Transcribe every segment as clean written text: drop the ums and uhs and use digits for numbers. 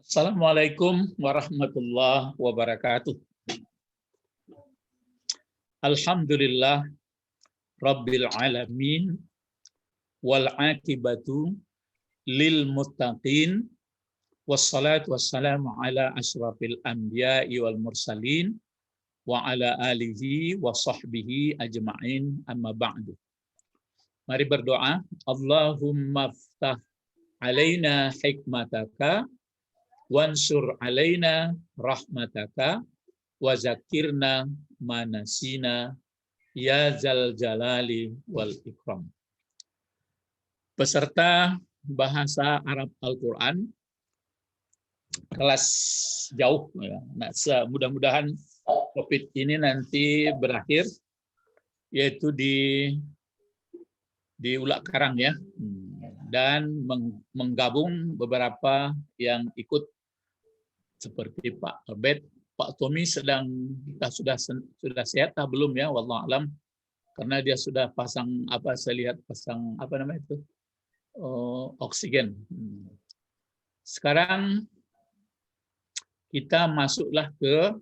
Assalamualaikum warahmatullahi wabarakatuh. Alhamdulillah Rabbil alamin wal aqibatu lil muttaqin wassalatu wassalamu ala asyrafil anbiya'i wal mursalin wa ala alihi wa sahbihi ajma'in amma ba'du. Mari berdoa. Allahumma ftah alaina hikmataka wansur alaina rahmataka wa zakirna manasina ya zal jalali wal ikram. Peserta bahasa Arab Al-Quran kelas jauh ya. Nah, mudah-mudahan COVID ini nanti berakhir, yaitu di Ulak Karang ya, dan menggabung beberapa yang ikut seperti Pak Abed. Pak Tommy sudah sehat belum ya, wallahu alam, karena dia sudah pasang saya lihat pasang namanya itu, oksigen. Sekarang kita masuklah ke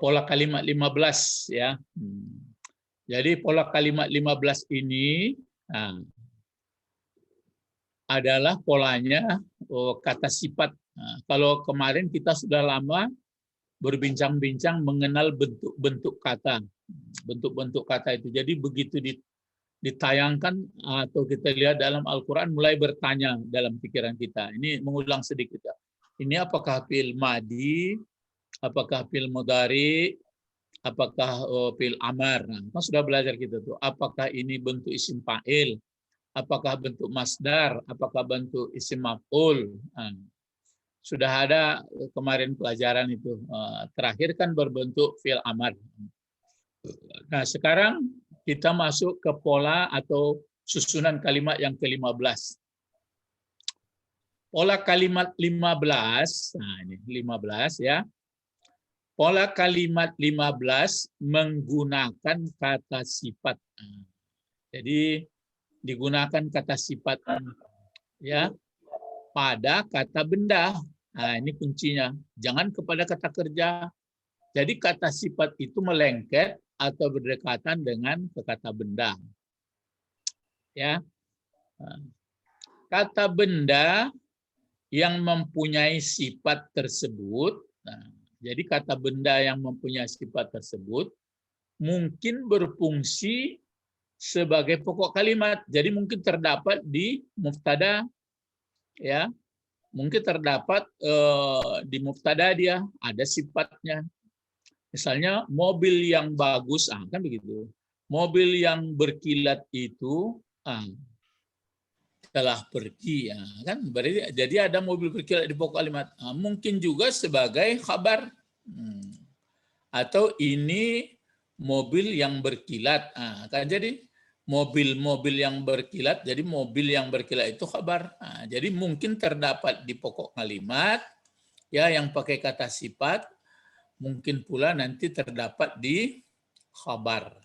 pola kalimat 15 ya. Jadi pola kalimat 15 ini adalah polanya kata sifat. Nah, kalau kemarin kita sudah lama berbincang-bincang mengenal bentuk-bentuk kata. Bentuk-bentuk kata itu. Jadi begitu ditayangkan atau kita lihat dalam Al-Quran, mulai bertanya dalam pikiran kita. Ini mengulang sedikit ya. Ini apakah fi'il madi, apakah fi'il mudhari, apakah fi'il amar. Nah, kita sudah belajar kita tuh. Apakah ini bentuk isim fa'il, apakah bentuk masdar, apakah bentuk isim maf'ul. Nah, sudah ada kemarin pelajaran itu. Terakhir kan berbentuk fi'il amar. Nah, sekarang kita masuk ke pola atau susunan kalimat yang ke-15. Pola kalimat 15, nah ini 15 ya. Pola kalimat 15 menggunakan kata sifat. Jadi digunakan kata sifat ya pada kata benda. Nah, ini kuncinya. Jangan kepada kata kerja. Jadi kata sifat itu melengket atau berdekatan dengan kata benda. Ya. Kata benda yang mempunyai sifat tersebut. Nah, jadi kata benda yang mempunyai sifat tersebut mungkin berfungsi sebagai pokok kalimat. Jadi mungkin terdapat di mubtada ya. Mungkin terdapat di mubtada dia ada sifatnya. Misalnya mobil yang bagus, kan begitu. Mobil yang berkilat itu telah pergi, ya, kan? Berarti jadi ada mobil berkilat di pokok kalimat. Mungkin juga sebagai khabar, atau ini mobil yang berkilat, kan jadi mobil-mobil yang berkilat, jadi mobil yang berkilat itu khabar. Nah, jadi mungkin terdapat di pokok kalimat ya yang pakai kata sifat, mungkin pula nanti terdapat di khabar.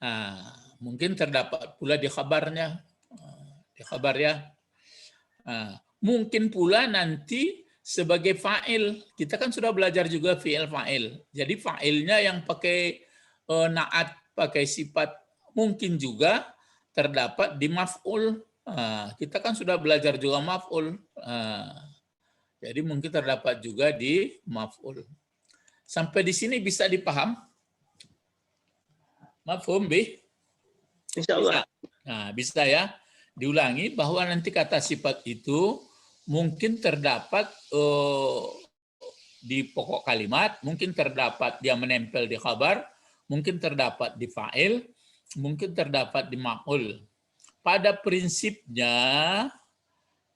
Nah, mungkin terdapat pula di khabarnya, di khabar ya. Nah, mungkin pula nanti sebagai fa'il. Kita kan sudah belajar juga fi'il fa'il. Jadi fa'ilnya yang pakai naat, pakai sifat, mungkin juga terdapat di maf'ul. Kita kan sudah belajar juga maf'ul. Jadi mungkin terdapat juga di maf'ul. Sampai di sini bisa dipaham? Mafhum, Bih? Insyaallah. Nah, bisa ya. Diulangi bahwa nanti kata sifat itu mungkin terdapat di pokok kalimat, mungkin terdapat dia menempel di khabar, mungkin terdapat di fa'il, mungkin terdapat di maf'ul. Pada prinsipnya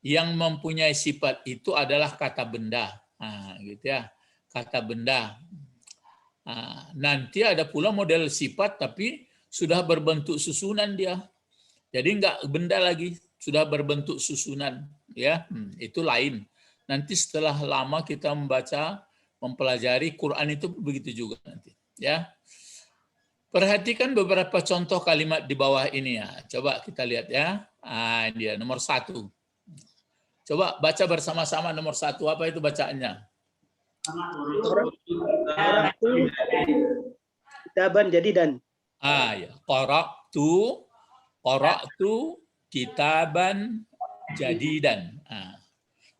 yang mempunyai sifat itu adalah kata benda. Nah, gitu ya. Kata benda. Nah, nanti ada pula model sifat tapi sudah berbentuk susunan dia. Jadi enggak benda lagi, sudah berbentuk susunan ya. Itu lain. Nanti setelah lama kita membaca, mempelajari Quran itu begitu juga nanti, ya. Perhatikan beberapa contoh kalimat di bawah ini ya. Coba kita lihat ya. Dia nomor 1. Coba baca bersama-sama nomor 1. Apa itu bacaannya? Qara'tu kitaban jadidan. Ya. Qara'tu kitaban jadidan.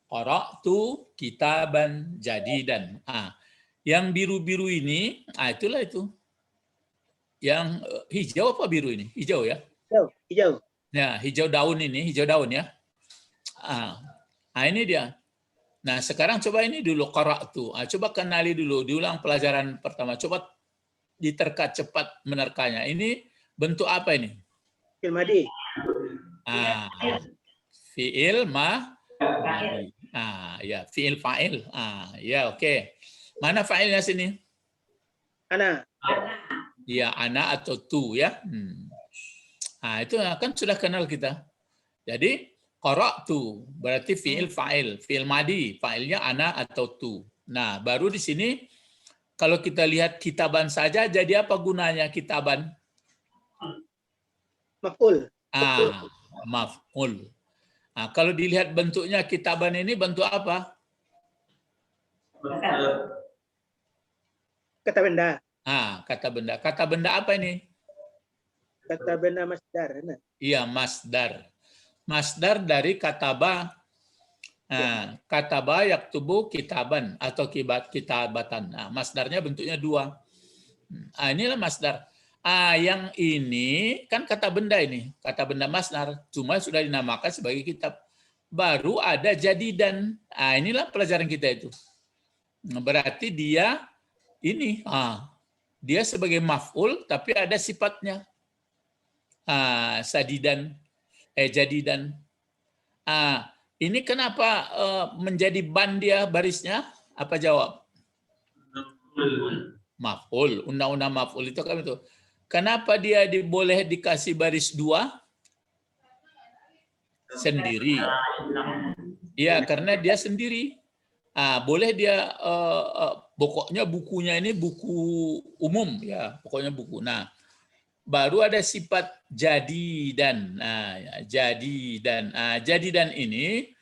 Qara'tu kitaban jadidan. Yang biru-biru ini, itulah itu. Yang hijau apa biru ini? Hijau ya? Hijau. Ya, hijau daun ini, hijau daun ya. Ini dia. Nah, sekarang coba ini dulu qara'tu. Coba kenali dulu, diulang pelajaran pertama. Coba diterka cepat menerkanya. Ini bentuk apa ini? Fi'il madi. Fi'il madi. Ya, fi'il fa'il. Ya, oke. Mana fa'ilnya sini? Ana. Ya, ana atau tu ya. Itu kan sudah kenal kita. Jadi qara'tu berarti fi'il fa'il, fi'il madi, fa'ilnya ana atau tu. Nah, baru di sini kalau kita lihat kitaban saja, jadi apa gunanya kitaban? Maf'ul. Maf'ul. Kalau dilihat bentuknya kitaban ini bentuk apa? Kata benda. Kata benda. Kata benda apa ini? Kata benda masdar. Iya, masdar. Masdar dari kataba. Kataba yaktubu kitaban atau kitabatan. Masdarnya bentuknya 2. Inilah masdar. Yang ini kan kata benda ini. Kata benda masdar. Cuma sudah dinamakan sebagai kitab. Baru ada jadidan. Inilah pelajaran kita itu. Berarti dia ini. Dia sebagai maf'ul tapi ada sifatnya. Jadidan. Ini kenapa menjadi ban dia barisnya? Apa jawab? Maf'ul. Undang-undang maf'ul itu kan itu. Kenapa dia boleh dikasih baris 2? Sendiri. Iya, karena dia sendiri. Boleh dia pokoknya bukunya ini buku umum ya, pokoknya buku. Nah, baru ada sifat jadidan. Jadidan ini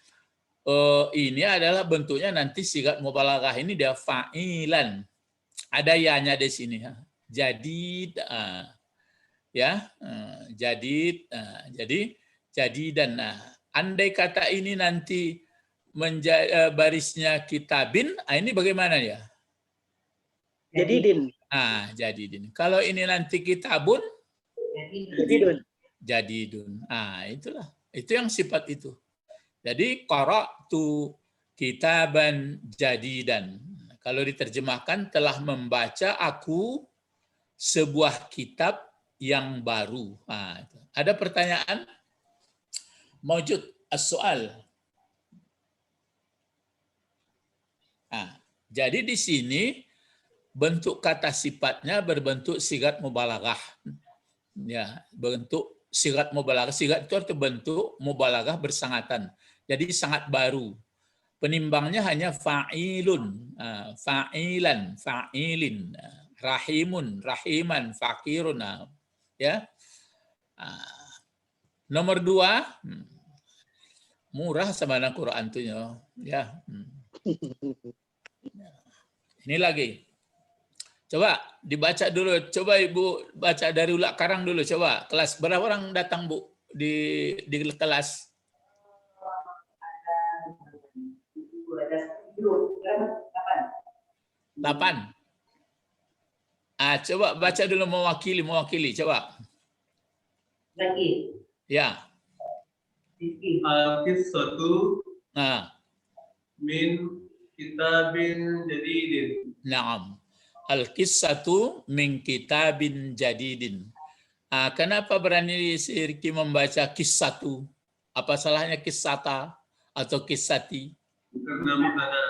adalah bentuknya nanti sigat mubalaghah ini dia fa'ilan. Ada ya-nya di sini. Jadid. Jadid. Jadi jadidan. Andai kata ini nanti barisnya kitabin, ini bagaimana ya? Jadidin. Jadidin. Kalau ini nanti kitabun, jadidun. Itulah. Itu yang sifat itu. Jadi qara'tu kitaban jadidan. Kalau diterjemahkan telah membaca aku sebuah kitab yang baru. Ada pertanyaan? Mawjud as-soal. Jadi di sini bentuk kata sifatnya berbentuk sigat mubalaghah. Ya, bentuk sigat mubalaghah. Sigat itu arti bentuk mubalaghah bersangatan. Jadi sangat baru. Penimbangnya hanya fa'ilun, fa'ilan, fa'ilin, rahimun, rahiman, fakirun. Ya. Nomor 2, murah sama Al-Quran tuh ya. Ini lagi. Coba dibaca dulu. Coba Ibu baca dari Ulak Karang dulu. Coba kelas. Berapa orang datang Bu di kelas? 8. Coba baca dulu mewakili. Coba. Lagi. Ya. Al-qissatu min kitabin jadidin. Naam. Al-qissatu min kitabin jadidin. Kenapa berani si Riki membaca kisatu? Apa salahnya kisata atau kisati? Karena mubtada.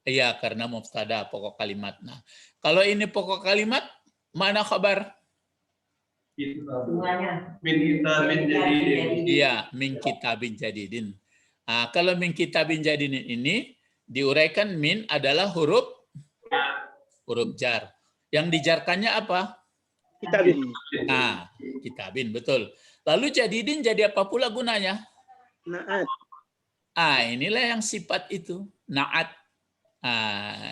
Iya, karena mubtada pokok kalimat. Nah, kalau ini pokok kalimat, mana kabar? Min kitabin jadidin. Iya, min kitabin jadidin. Kalau min kitabin jadidin ini diuraikan min adalah huruf jar. Yang dijarkannya apa? Kitabin. Kitabin, betul. Lalu jadidin jadi apa pula gunanya? Naat. Inilah yang sifat itu, na'at.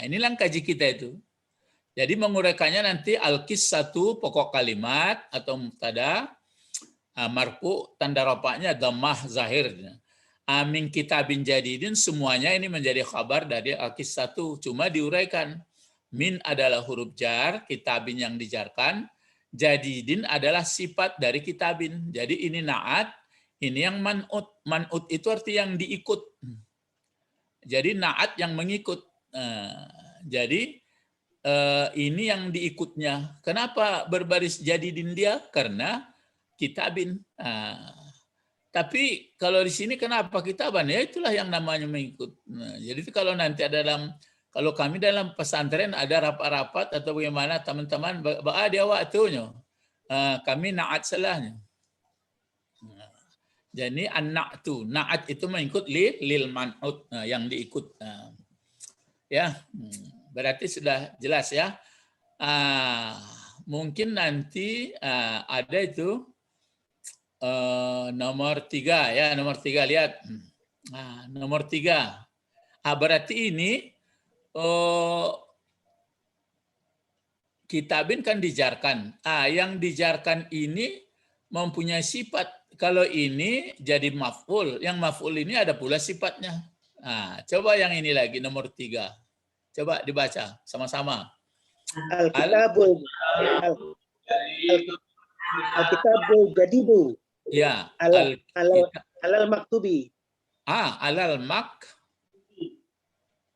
Inilah yang kaji kita itu. Jadi menguraikannya nanti al-qissatu pokok kalimat atau mubtada, marfu tanda rafa'nya dhammah zahir. Min kitabin jadidin semuanya ini menjadi kabar dari al-qissatu, cuma diuraikan. Min adalah huruf jar, kitabin yang dijarkan, jadidin adalah sifat dari kitabin. Jadi ini na'at, ini yang man'ut. Man'ut itu arti yang diikut. Jadi na'at yang mengikut. Jadi ini yang diikutnya. Kenapa berbaris jadidin dia? Karena kitabin. Tapi kalau di sini kenapa kitaban? Ya itulah yang namanya mengikut. Jadi kalau nanti kalau kami dalam pesantren ada rapat-rapat atau bagaimana teman-teman, dia waktunya. Kami na'at salahnya. Jadi an-na'tu. Na'at itu mengikut lil man'ut, yang diikut. Ya, berarti sudah jelas ya. Mungkin nanti ada itu nomor 3 ya, nomor 3 lihat. Nomor 3. Berarti ini kitabin kan dijarkan. Yang dijarkan ini mempunyai sifat. Kalau ini jadi maf'ul, yang maf'ul ini ada pula sifatnya. Coba yang ini lagi nomor 3. Coba dibaca sama-sama. Al-kitabul jadidu. Ya, alal maktubi. Alal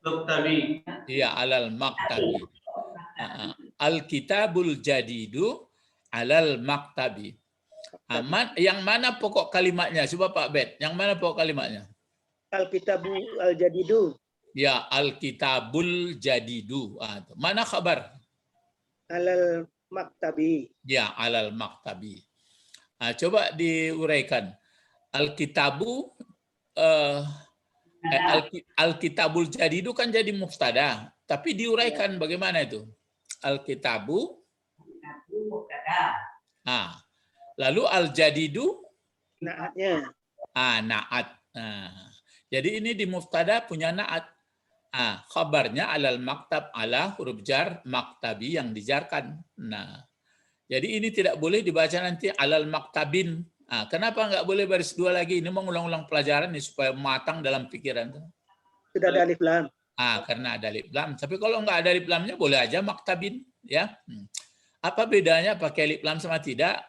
Maktabi. Iya, alal maktabi. Al-kitabul jadidu alal maktabi. Yang mana pokok kalimatnya? Coba Pak Bet, yang mana pokok kalimatnya? Al-kitabu al-jadidu. Ya, al-kitabul jadidu. Mana khabar? Alal maktabi. Ya, alal maktabi. Coba diuraikan. Al-kitabu al-kitabul jadidu kan jadi mubtada, tapi diuraikan bagaimana itu? Al-kitabu lalu al-jadidu Naatnya. Na'at. Jadi ini di mubtada punya na'at. Khabarnya alal maktab, ala huruf jar maktabi yang dijarkan. Jadi ini tidak boleh dibaca nanti alal maktabin. Kenapa nggak boleh baris 2 lagi? Ini mengulang-ulang pelajaran nih supaya matang dalam pikiran. Sudah ada alif lam. Karena ada alif lam. Tapi kalau nggak ada alif lamnya boleh aja maktabin, ya. Apa bedanya pakai alif lam sama tidak?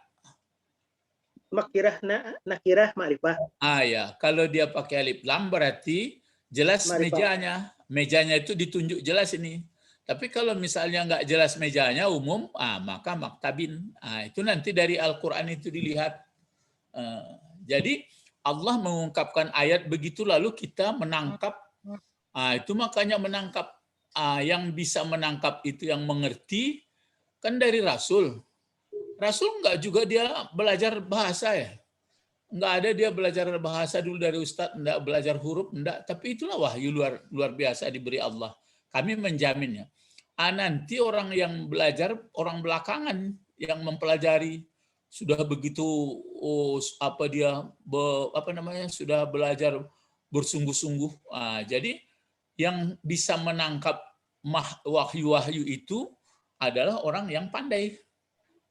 Makirah nakirah ma'rifah. Ya, kalau dia pakai alif lam berarti jelas Ma'rifah. mejanya. Mejanya itu ditunjuk jelas ini. Tapi kalau misalnya nggak jelas mejanya umum, maka maktabin. Itu nanti dari Al-Quran itu dilihat. Jadi Allah mengungkapkan ayat begitu lalu kita menangkap. Itu makanya menangkap. Yang bisa menangkap itu yang mengerti kan dari Rasul. Rasul nggak juga dia belajar bahasa ya. Nggak ada dia belajar bahasa dulu dari Ustadz, nggak belajar huruf, nggak. Tapi itulah wahyu luar biasa diberi Allah. Kami menjaminnya. Nanti orang yang belajar, orang belakangan yang mempelajari sudah begitu sudah belajar bersungguh-sungguh. Jadi yang bisa menangkap wahyu-wahyu itu adalah orang yang pandai.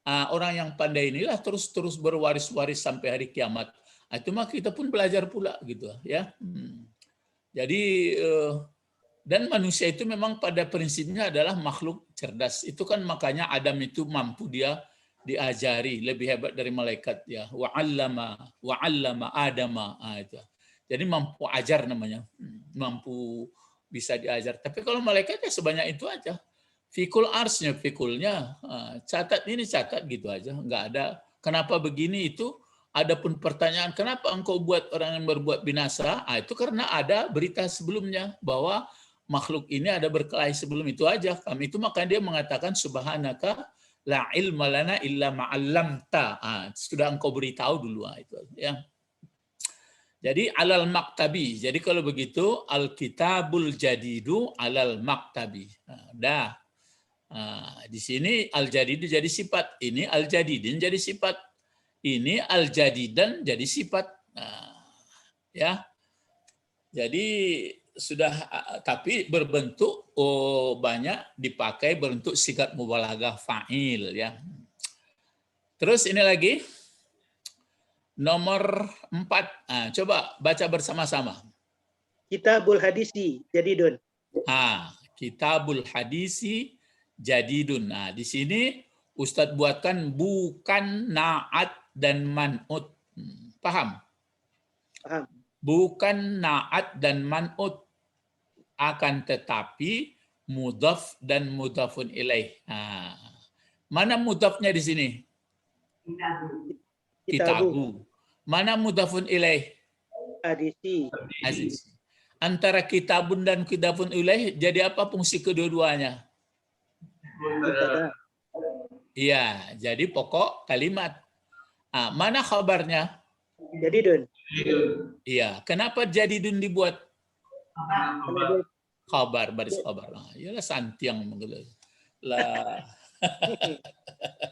Orang yang pandai inilah terus berwaris-waris sampai hari kiamat. Itu mah kita pun belajar pula gitu ya. Jadi dan manusia itu memang pada prinsipnya adalah makhluk cerdas. Itu kan makanya Adam itu mampu dia diajari, lebih hebat dari malaikat ya. Wa 'allama Adama itu. Jadi mampu ajar namanya. Mampu bisa diajar. Tapi kalau malaikat ya sebanyak itu aja. Fikul arsnya, fikulnya, catat ini catat gitu aja, nggak ada. Kenapa begini itu? Adapun pertanyaan kenapa engkau buat orang yang berbuat binasa? Itu karena ada berita sebelumnya bahwa makhluk ini ada berkelahi sebelum itu aja. Kami itu makanya dia mengatakan subhanaka la ilma lana illa ma'allamta. Sudah engkau beritahu dulu itu ya. Jadi alal maktabi. Jadi kalau begitu al-kitabul jadidu alal maktabi. Dah. Di sini al-jadidu jadi sifat, ini al-jadidin jadi sifat, ini al-jadidan jadi sifat, ya. Jadi sudah, tapi berbentuk banyak dipakai berbentuk sigat mubalaghah fa'il ya. Terus ini lagi nomor 4. Coba baca bersama-sama. Kitabul hadisi jadidun. Kitabul hadisi jadidun. Nah, di sini Ustadz buatkan bukan na'at dan man'ut. Paham? Paham. Bukan na'at dan man'ut, akan tetapi mudhaf dan mudhafun ilaih. Mana mudhafnya di sini? Kitabu. Mana mudhafun ilaih? Hadisi. Aziz. Antara kitabun dan kitabun ilaih jadi apa fungsi kedua-duanya? Mubtada. Iya, jadi pokok kalimat. Mana khabarnya? Jadidun. Iya, kenapa jadidun dibuat? Karena dia Khabar, baris khabar. Iyalah santiang mengeluh. Lah.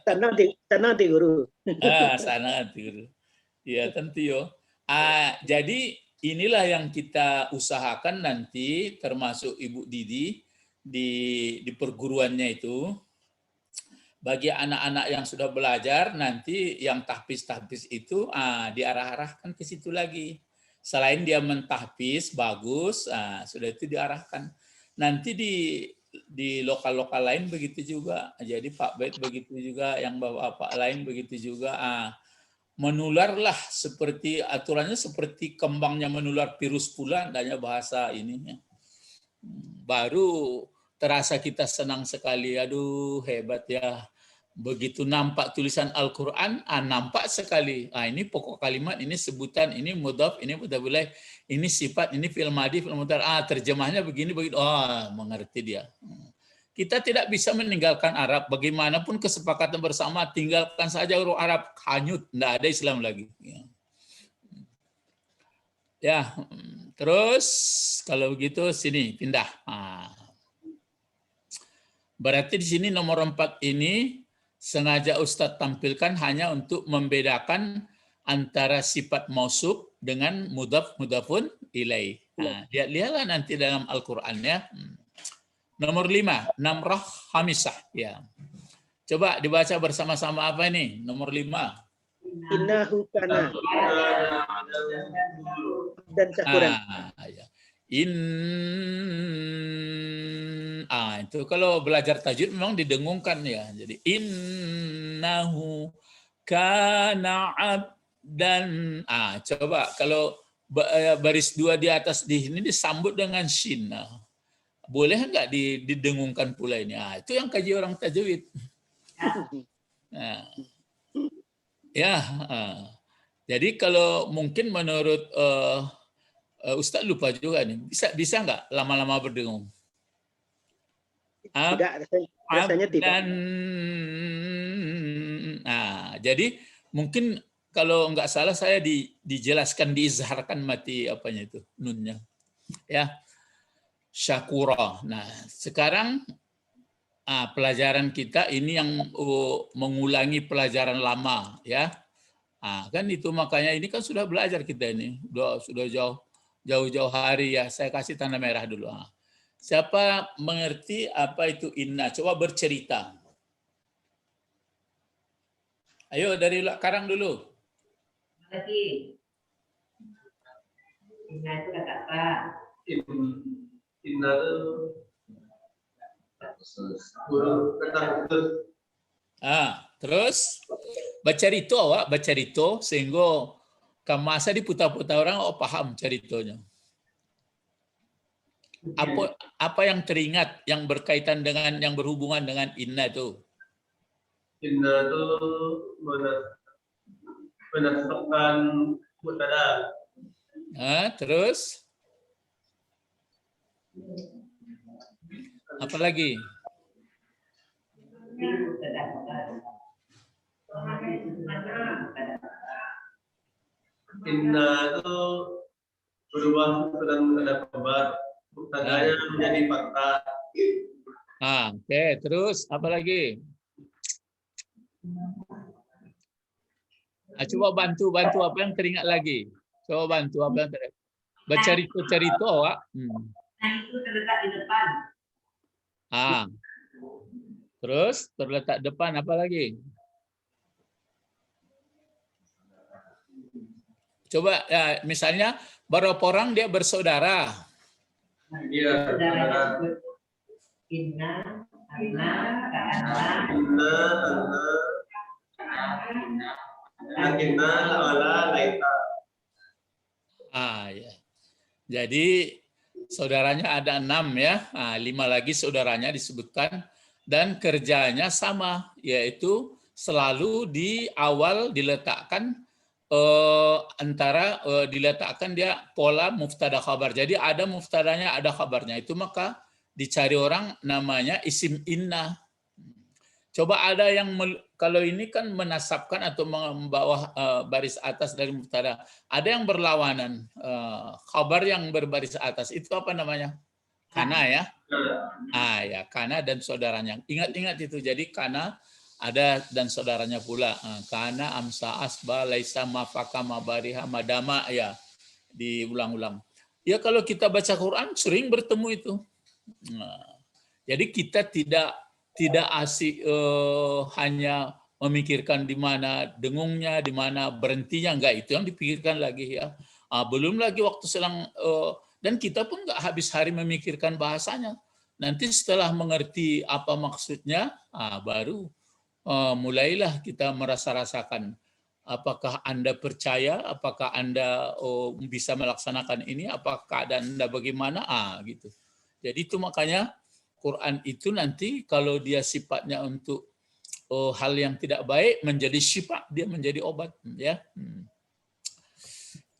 tenang di guru. Sana guru. Ya tentu yo. Jadi inilah yang kita usahakan nanti, termasuk Ibu Didi di perguruannya itu. Bagi anak-anak yang sudah belajar, nanti yang tahfiz itu diarah-arahkan ke situ lagi. Selain dia mentahfiz bagus, sudah itu diarahkan. Nanti di lokal-lokal lain begitu juga. Jadi Pak Bait begitu juga, yang Bapak lain begitu juga. Menularlah seperti aturannya, seperti kembangnya menular virus pula, adanya bahasa ininya. Baru terasa kita senang sekali. Aduh, hebat ya. Begitu nampak tulisan Al-Quran, nampak sekali. Ini pokok kalimat, ini sebutan, ini mudhaf, ini mudhaf ilaih, ini sifat, ini fi'il madhi, fi'il mudhari. Terjemahnya begini, begitu. Mengerti dia. Kita tidak bisa meninggalkan Arab. Bagaimanapun kesepakatan bersama, tinggalkan saja huruf Arab, hanyut, tidak ada Islam lagi. Ya, terus kalau begitu sini pindah. Berarti di sini nomor 4 ini sengaja Ustadz tampilkan hanya untuk membedakan antara sifat mausuf dengan mudhaf mudhafun ilaih. Lihatlah nanti dalam Al-Qur'annya. Nomor 5, namrah khamisah ya. Coba dibaca bersama-sama apa ini? Nomor 5. Innahu kana dan syakuran. Itu kalau belajar tajwid memang didengungkan ya. Jadi innahu kana abdan. Coba kalau baris 2 di atas di sini disambut dengan shin. Boleh enggak didengungkan pula ini? Itu yang kaji orang tajwid. Jadi kalau mungkin menurut Ustadz lupa juga nih, bisa nggak lama-lama berdengung? Tidak, rasanya tidak. Jadi mungkin kalau nggak salah saya dijelaskan, diizharkan mati apanya itu nunnya, ya, syakura. Nah sekarang pelajaran kita ini yang mengulangi pelajaran lama, ya. Kan itu makanya ini kan sudah belajar kita ini, sudah jauh-jauh hari ya. Saya kasih tanda merah dulu. Siapa mengerti apa itu inna? Coba bercerita. Ayo dari Karang dulu. Lagi. Inna itu kata apa? Inna huruf kata khusus. Terus bercerita awak, bercerita sehingga masa diputar-putar orang paham ceritanya. Apa yang teringat yang berkaitan dengan yang berhubungan dengan inna itu? Inna itu menetapkan mubtada. Terus apa lagi? Inna itu berubah dan mubtada khabar. Mubtadanya menjadi fakta. Oke, terus apa lagi? Coba bantu apa yang teringat lagi. Coba bantu apa yang teringat. Bercerita-cerita awak. Nah itu terletak di depan. Terus terletak depan apa lagi? Coba ya, misalnya berapa orang dia bersaudara? Iya. Saudaranya disebut inna, anna, ka'anna, Inna, lakinna, la'ala, laita. Ya. Jadi saudaranya ada 6 ya. 5 lagi saudaranya disebutkan dan kerjanya sama, yaitu selalu di awal diletakkan diletakkan dia pola mubtada khabar. Jadi ada mubtadanya, ada khabarnya. Itu maka dicari orang namanya isim inna. Coba ada yang kalau ini kan menasabkan atau membawa baris atas dari mubtada. Ada yang berlawanan, khabar yang berbaris atas. Itu apa namanya? Kana ya. Ya, kana dan saudaranya. Ingat-ingat itu. Jadi kana ada dan saudaranya pula. Kana, amsa, asba, laisa, mafaka, mabariha, madama, ya. Diulang-ulang. Ya kalau kita baca Quran sering bertemu itu. Jadi kita tidak asik hanya memikirkan di mana dengungnya, di mana berhentinya, enggak, itu yang dipikirkan lagi ya. Belum lagi waktu selang dan kita pun enggak habis hari memikirkan bahasanya. Nanti setelah mengerti apa maksudnya, baru mulailah kita merasa-rasakan apakah Anda percaya, apakah Anda bisa melaksanakan ini, apakah keadaan Anda bagaimana, gitu. Jadi itu makanya Quran itu nanti kalau dia sifatnya untuk hal yang tidak baik menjadi syifa, dia menjadi obat ya.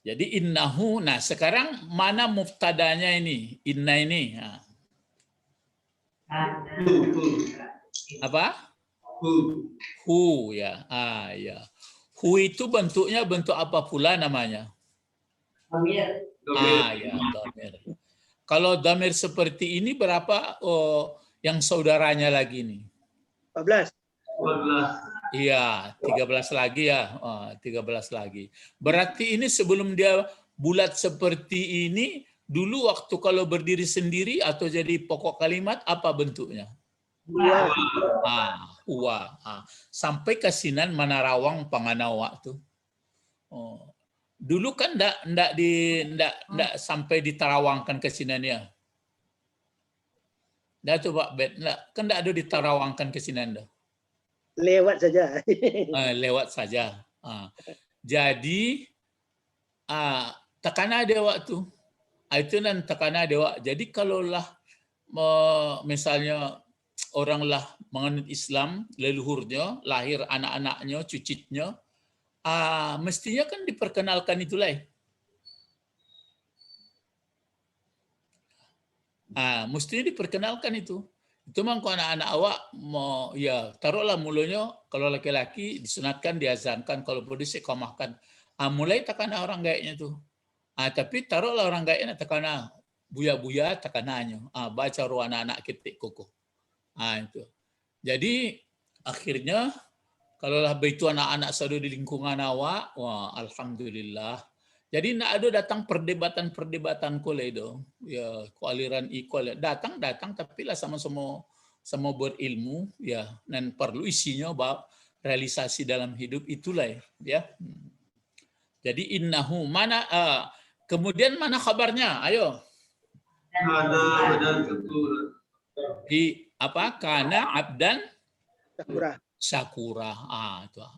Jadi innahu. Nah, sekarang mana mubtadanya ini? Inna ini. Apa? Hu ya. Ya. Hu itu bentuknya bentuk apa pula namanya? Dhamir. Ya, dhamir. Kalau dhamir seperti ini berapa yang saudaranya lagi nih? 14. Iya, 13 lagi ya. 13 lagi. Berarti ini sebelum dia bulat seperti ini, dulu waktu kalau berdiri sendiri atau jadi pokok kalimat apa bentuknya? Huwa. Sampai kasinan Manarawang Panganawa tuh. Dulu kan enggak sampai ditarawangkan kesinannya. Dah tuh Pak Bet, kan enggak ada ditarawangkan kesinan dah. Lewat saja. Lewat saja. Jadi tekana ada waktu. Itu nan tekana ada waktu. Jadi kalaulah misalnya oranglah menganut Islam, leluhurnya, lahir anak-anaknya, cucitnya, mestinya kan diperkenalkan itulah. Mestinya diperkenalkan itu. Itu memang kalau anak-anak awak mau ya taruhlah mulanya kalau laki-laki disunatkan, diazankan, kalau boleh sekomahkan. Mulai takana orang gaiknya tuh. Tapi taruhlah orang gaiknya takana buya-buya takananya. Baca ruang anak-anak ketik koko. Itu. Jadi akhirnya kalaulah begitu anak-anak selalu di lingkungan awak, wah alhamdulillah. Jadi nak ada datang perdebatan koledo, ya aliran equal datang tapi lah sama berilmu ya, dan perlu isinya bab realisasi dalam hidup itulah ya. Jadi innahu mana kemudian mana kabarnya? Ayo. Di apa? Kana abdan Syakura.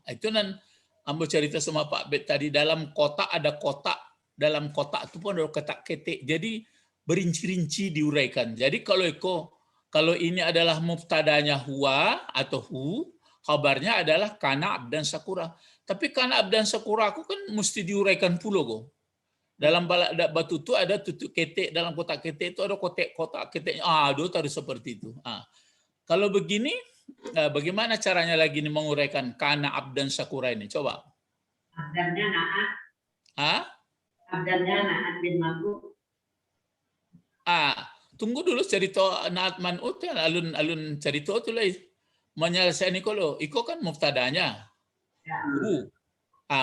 Itu nan ambo cerita sama Pak Bet tadi, dalam kotak ada kotak, dalam kotak itu pun ada kotak ketik. Jadi berinci-rinci diuraikan. Jadi kalau ini adalah mubtadanya huwa atau hu, kabarnya adalah kana abdan Syakura. Tapi kana abdan Syakura aku kan mesti diuraikan pula kok. Dalam batu itu ada tutup ketik, dalam kotak ketik itu ada kotak ketiknya. Aduh, tadi seperti itu. Kalau begini, bagaimana caranya lagi nih menguraikan kana abdan Syakura ini? Coba. Abdannya Na'at. Abdannya Na'at bin Mabuk. Tunggu dulu cerita Na'at Man'ut ya, alun cerita itu lah. Menyelesaikan iko kan mubtadanya. Ya.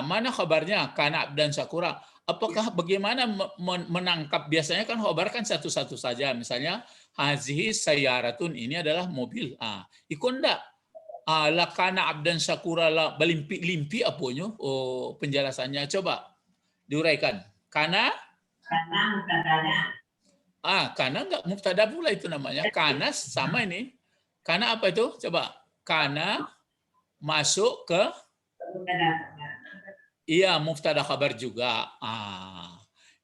Mana kabarnya kana abdan Syakura? apakah bagaimana menangkap? Biasanya kan khobar kan satu-satu saja. Misalnya hazihi sayyaratun, ini adalah mobil. Ikut enggak? Lakana abdan syakura la belimpi-limpi apanya? Oh, penjelasannya coba diuraikan. Karena mubtadanya. karena enggak mubtada pula itu namanya. Karena sama ini. Karena apa itu? Coba. Karena masuk ke iya, mubtada khabar juga.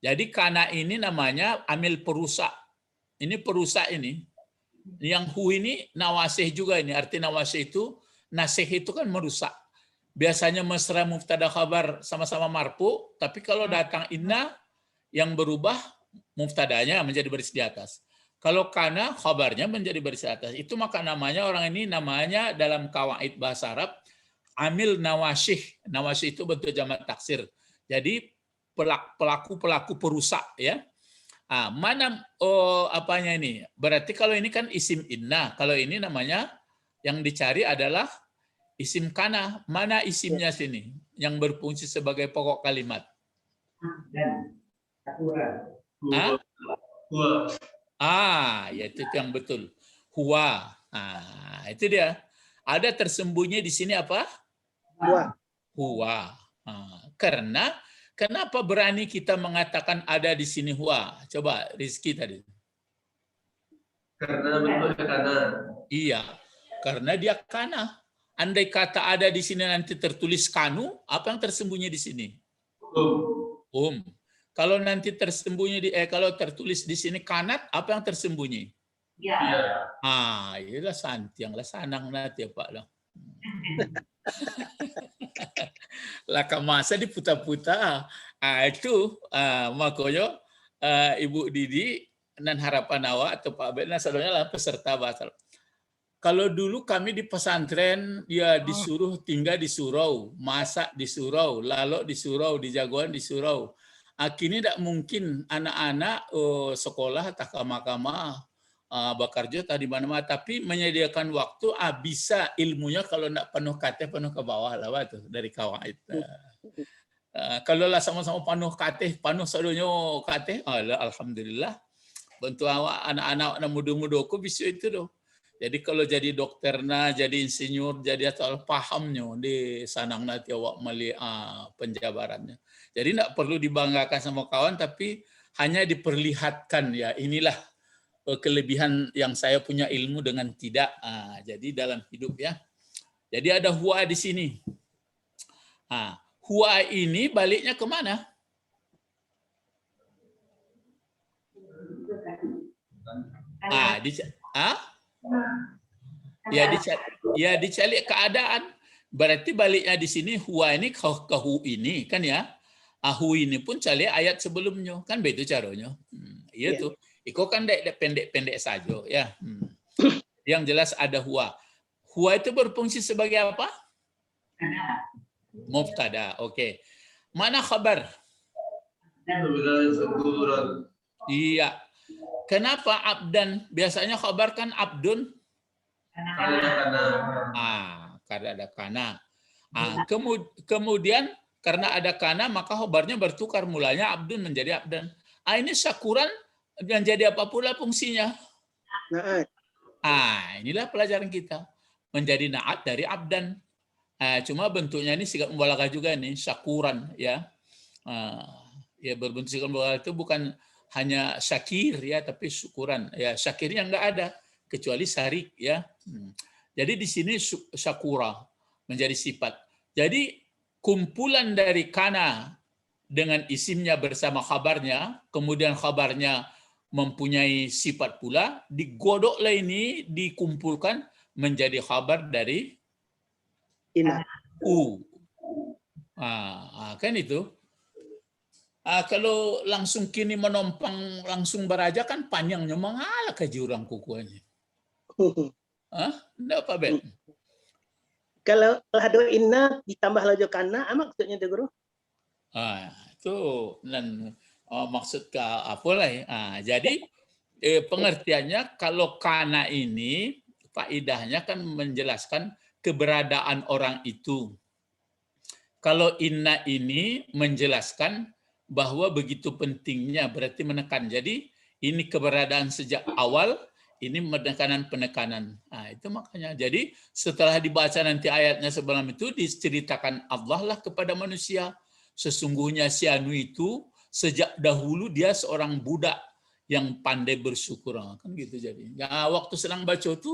Jadi karena ini namanya amil perusak. Ini perusak ini. Yang hu ini nawasih juga ini. Arti nawasih itu, nasih itu kan merusak. Biasanya mesra mubtada khabar sama-sama marfu, tapi kalau datang inna yang berubah mubtadanya menjadi baris di atas. Kalau kana khabarnya menjadi baris di atas. Itu maka namanya orang ini namanya dalam kawaid bahasa Arab amil nawasih. Nawasih itu bentuk jamak taksir. Jadi pelaku-pelaku perusak ya. Mana apanya ini? Berarti kalau ini kan isim inna. Kalau ini namanya yang dicari adalah isim kana. Mana isimnya sini yang berfungsi sebagai pokok kalimat? Dan Yaitu yang betul. Huwa. Itu dia. Ada tersembunyi di sini apa? Huwa. Karena kenapa berani kita mengatakan ada di sini huwa? Coba Rizky tadi. Karena bentuknya kana. Iya, karena dia kana. Andai kata ada di sini nanti tertulis kanu, apa yang tersembunyi di sini? Kalau nanti tersembunyi kalau tertulis di sini kanat, apa yang tersembunyi? ya. Iyalah santiang lah sanang nanti ya Pak lah. Laka masa diputar-putar. Itu makanya Ibu Didi dan harapan awak atau Pak Ben saudara lah peserta bahasa. Kalau dulu kami di pesantren ya disuruh tinggal di surau, masak di surau, lalu di surau, di jagoan di surau. Kini tidak mungkin anak-anak sekolah tak kama-kama bekerja tadi mana-mana, tapi menyediakan waktu bisa ilmunya kalau tidak penuh kate penuh ke bawah lah tuh dari kawaid. Kalau lah sama-sama penuh kate penuh sadonya kate, alhamdulillah bantu awak anak-anak muda-muda aku bisa itu doh. Jadi kalau jadi dokterna, jadi insinyur, jadi asal pahamnya di sanang nanti awak meli penjabarannya. Jadi tidak perlu dibanggakan sama kawan, tapi hanya diperlihatkan ya inilah kelebihan yang saya punya ilmu dengan tidak. Jadi dalam hidup ya. Jadi ada huwa di sini. Huwa ini baliknya kemana? Dicari keadaan. Berarti baliknya di sini huwa ini ke hu ini kan ya. Hu ini pun cari ayat sebelumnya kan begitu caranya. Iya tuh. Iko kan pendek-pendek saja ya. Yang jelas ada huwa. Huwa itu berfungsi sebagai apa? Mubtada. Oke. Mana khabar? Iya. Kenapa abdan? Biasanya khabar kan abdun. Karena ada kana. Kemudian karena ada kana maka khabarnya bertukar, mulanya abdun menjadi abdan. Ini syakuran menjadi apa pula fungsinya? Inilah pelajaran kita. Menjadi naat dari abdan. Cuma bentuknya ini sikap mubalaghah juga nih, syakuran ya. Ya berbentuk sikap mubalaghah itu bukan hanya syakir ya, tapi syukuran. Ya syakirnya enggak ada kecuali syarik ya. Jadi di sini syakura menjadi sifat. Jadi kumpulan dari kana dengan isimnya bersama khabarnya, kemudian khabarnya mempunyai sifat pula, digodoklah ini dikumpulkan menjadi khabar dari kan itu. Kalau langsung kini menompang langsung beraja kan panjangnya mengalah ke jurang kukuannya. Enggak apa Ben? Kalau hado inna ditambah lojo kana, maksudnya itu guru? Itu dan maksud ke apa lah ya? Jadi pengertiannya kalau kana ini faidahnya kan menjelaskan keberadaan orang itu. Kalau inna ini menjelaskan bahwa begitu pentingnya, berarti menekan. Jadi ini keberadaan sejak awal, ini penekanan. Nah, itu makanya. Jadi setelah dibaca nanti ayatnya sebelum itu diceritakan Allah lah kepada manusia. Sesungguhnya si Anu itu sejak dahulu dia seorang budak yang pandai bersyukur. Kan gitu jadi. Ya, waktu sedang baca itu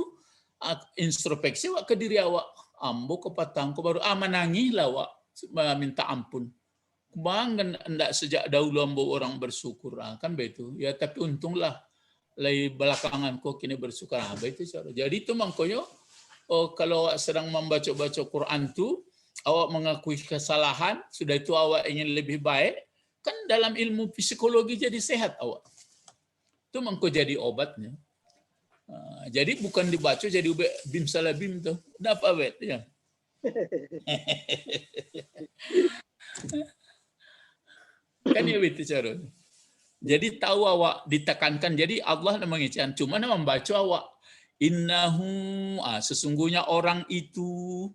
introspeksi awak ke diri awak. Ambo kepatangku baru menangis lah awak minta ampun. Bang enggak sejak dahulu ambo orang bersyukur. Kan begitu. Ya tapi untunglah lay belakangan kok kini bersyukur. Itu cara. Jadi itu makanya kalau awak sedang membaca Quran tu, awak mengakui kesalahan, sudah itu awak ingin lebih baik, kan dalam ilmu psikologi jadi sehat awak. Itu mangko jadi obatnya. Jadi bukan dibaca jadi bim salah bim tuh. Dapat awet ya. Kan ya itu cara. Jadi tahu awak ditekankan. Jadi Allah mengingatkan. Cuma membaca awak. Innahu, sesungguhnya orang itu.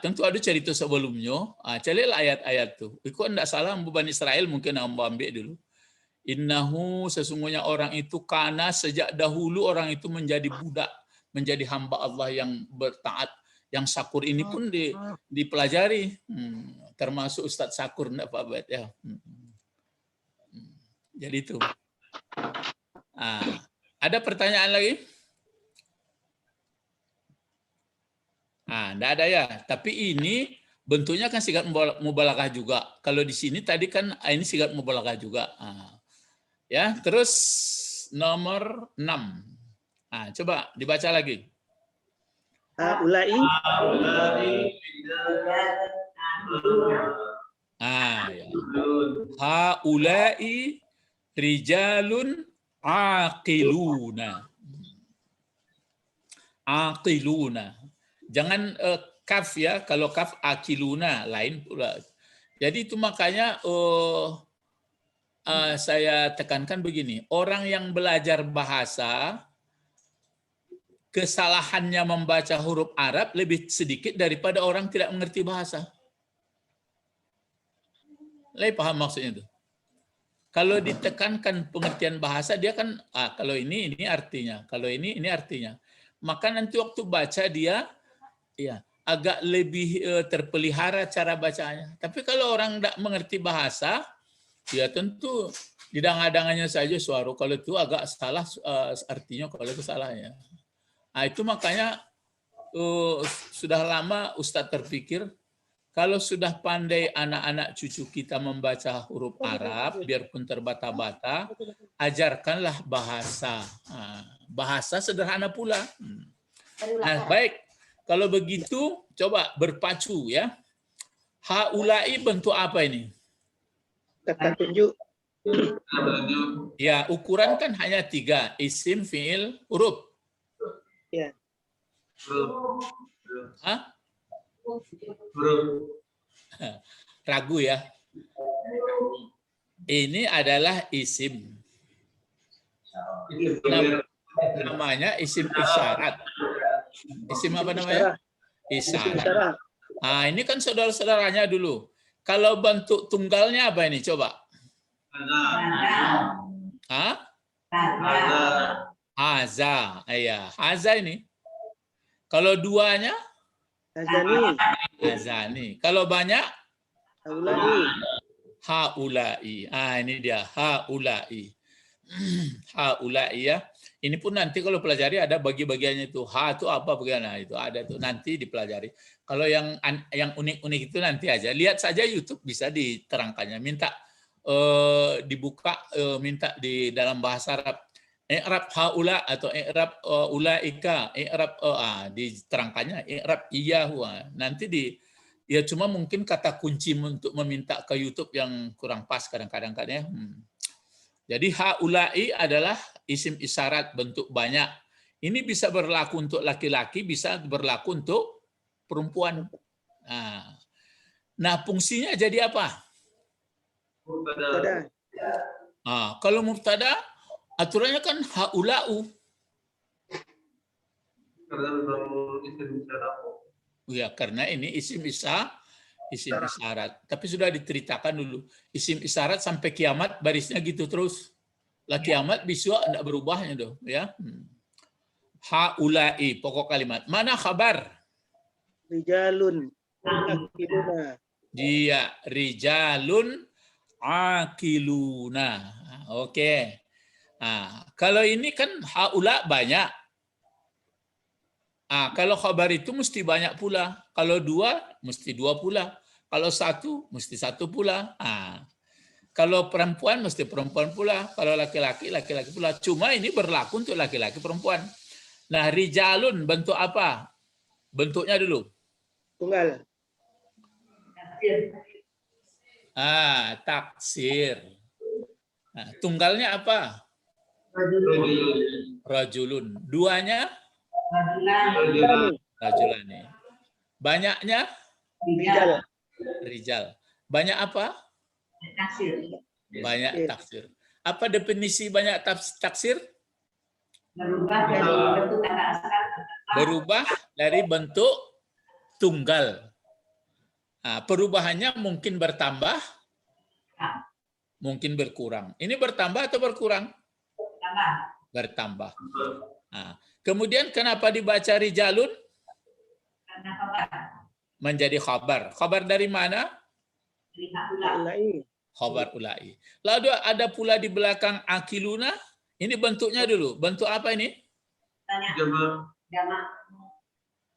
Tentu ada cerita sebelumnya. Carilah ayat-ayat tu. Itu tidak salah Bani Israel mungkin ambil dulu. Innahu, sesungguhnya orang itu karena sejak dahulu orang itu menjadi budak, menjadi hamba Allah yang bertaat. Yang Sakur ini pun dipelajari. Termasuk Ustadz Sakur enggak Pak Bet ya. Jadi itu. Ada pertanyaan lagi? Enggak ada ya. Tapi ini bentuknya kan sigat mubalaghah juga. Kalau di sini tadi kan ini sigat mubalaghah juga. Ya, terus nomor 6. Coba dibaca lagi. Haulai. Ya. Haulai rijalun aqiluna. Aqiluna. Jangan kaf ya, kalau kaf akiluna lain pula. Jadi itu makanya saya tekankan begini, orang yang belajar bahasa kesalahannya membaca huruf Arab lebih sedikit daripada orang tidak mengerti bahasa. Lai paham maksudnya itu? Kalau ditekankan pengertian bahasa dia kan kalau ini artinya, kalau ini artinya. Maka nanti waktu baca dia ya agak lebih terpelihara cara bacanya. Tapi kalau orang tidak mengerti bahasa, ya tentu didang-adangannya saja suara. Kalau itu agak salah artinya, kalau itu salahnya. Itu makanya sudah lama Ustadz terpikir kalau sudah pandai anak-anak cucu kita membaca huruf Arab, biarpun terbata-bata, ajarkanlah bahasa. Bahasa sederhana pula. Nah, baik. Kalau begitu, coba berpacu ya. Haulai bentuk apa ini? Kata tunjuk. Ya, ukuran kan hanya 3. Isim, fi'il, huruf. Ya. Ragu ya. Ini adalah isim. Namanya isim isyarat. Isim apa namanya? Isyarat. Ini kan saudara-saudaranya dulu. Kalau bentuk tunggalnya apa ini? Coba. Haza. Iya, haza ini. Kalau duanya? Hazani. Kalau banyak? Haulai. Ini dia. Haulai. Haulai ya. Ini pun nanti kalau pelajari ada bagi-bagiannya itu. Ha itu apa bagaimana itu ada tuh nanti dipelajari. Kalau yang unik-unik itu nanti aja. Lihat saja YouTube bisa diterangkannya. Minta dibuka minta di dalam bahasa Arab. I'rab haula atau i'rab ulaika, i'rab diterangkannya i'rab iyahu. Nanti ya cuma mungkin kata kunci untuk meminta ke YouTube yang kurang pas kadang-kadang kan ya. Jadi haulai adalah isim isyarat bentuk banyak. Ini bisa berlaku untuk laki-laki, bisa berlaku untuk perempuan. Nah, fungsinya jadi apa? Mubtada. Kalau mubtada aturannya kan haulau. Ya, karena ini isim Isim isyarat. Tapi sudah diceritakan dulu. Isim isyarat sampai kiamat barisnya gitu terus. Lah kiamat bisa enggak berubahnya tuh, ya. Haulai pokok kalimat. Mana khabar? Rijalun akiluna. Dia rijalun akiluna. Oke. Nah, kalau ini kan haula banyak. Kalau khabar itu mesti banyak pula. Kalau dua, mesti dua pula. Kalau satu, mesti satu pula. Kalau perempuan, mesti perempuan pula. Kalau laki-laki, laki-laki pula. Cuma ini berlaku untuk laki-laki perempuan. Nah, rijalun bentuk apa? Bentuknya dulu. Tunggal. Taksir. Nah, tunggalnya apa? Rajulun. Duanya? Rajulani. Banyaknya? Rijal. Rijal. Banyak apa? Banyak taksir. Apa definisi banyak taksir? Berubah dari bentuk tunggal. Perubahannya mungkin bertambah, mungkin berkurang. Ini bertambah atau berkurang? Bertambah. Kemudian kenapa dibaca rijalun? Menjadi khabar. Khabar dari mana? Khabar ulai. Lalu ada pula di belakang akiluna. Ini bentuknya dulu. Bentuk apa ini?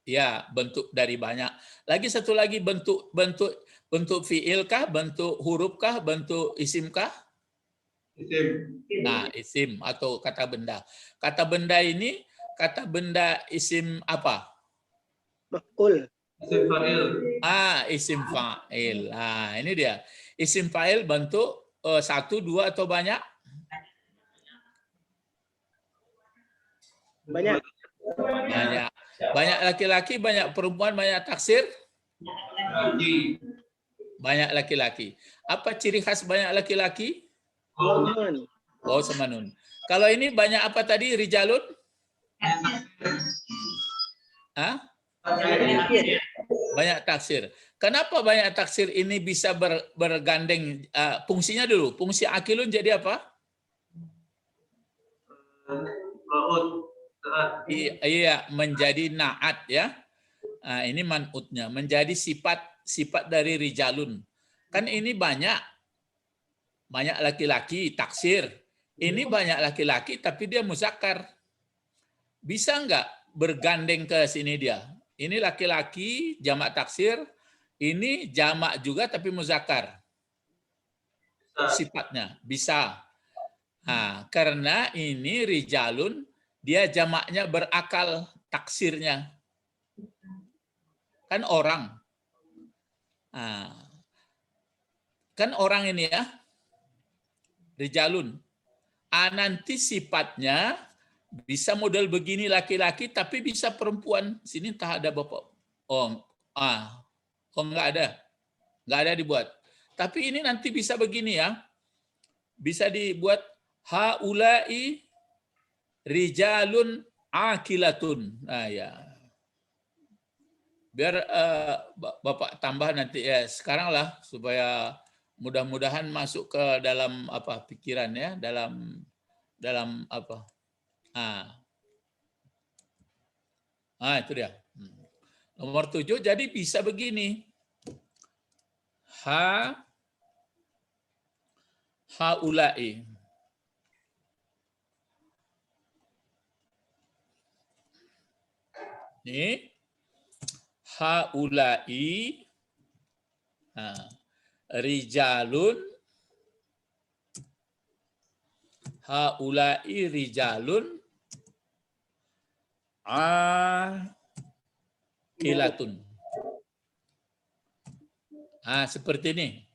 Ya, bentuk dari banyak. Lagi satu lagi bentuk fiil kah, bentuk huruf kah, bentuk isim kah? Isim. Nah, isim atau kata benda. Kata benda ini kata benda isim apa? Maf'ul. Isim fa'il. Isim fa'il. Ini dia. Isim fa'il bentuk satu, dua atau banyak? Banyak. Banyak. Banyak laki-laki, banyak perempuan, banyak taksir? Laki. Banyak laki-laki. Apa ciri khas banyak laki-laki? Nun. Oh, sama nun. Kalau ini banyak apa tadi? Rijalun? Banyak taksir. Kenapa banyak taksir ini bisa bergandeng? Fungsinya dulu. Fungsi akilun jadi apa? Ma'ud. Iya, menjadi naat ya. Ini man'utnya. Menjadi sifat dari rijalun. Kan ini banyak laki-laki taksir. Ini banyak laki-laki tapi dia muzakkar. Bisa enggak bergandeng ke sini dia? Ini laki-laki jamak taksir, ini jamak juga tapi muzakkar. Sifatnya bisa. Karena ini rijalun dia jamaknya berakal taksirnya. Kan orang. Kan orang ini ya. Rijalun. Nanti sifatnya bisa model begini laki-laki tapi bisa perempuan. Sini tak ada Bapak. Enggak ada. Enggak ada dibuat. Tapi ini nanti bisa begini ya. Bisa dibuat haulai rijalun akilatun. Ya. Biar Bapak tambah nanti ya sekarang lah supaya mudah-mudahan masuk ke dalam pikiran ya, dalam apa? Itu dia. Nomor 7 jadi bisa begini. Haulai. Ini haulai rijalun akilatun. Seperti ini.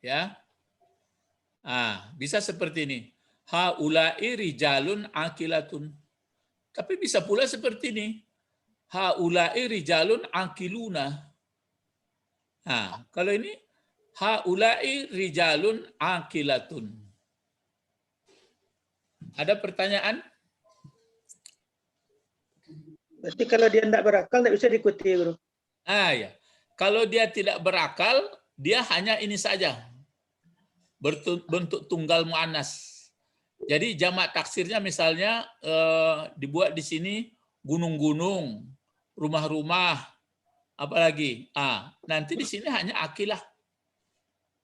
Ya. Bisa seperti ini. Haulai rijalun akilatun. Tapi bisa pula seperti ini. Haulai rijalun akiluna. Kalau ini haulai rijalun akilatun. Ada pertanyaan? Berarti kalau dia tidak berakal tidak bisa diikuti, Guru. Ya. Kalau dia tidak berakal, dia hanya ini saja. Bentuk tunggal muannas. Jadi jamak taksirnya misalnya dibuat di sini gunung-gunung, rumah-rumah, apalagi. Nanti di sini hanya akilah.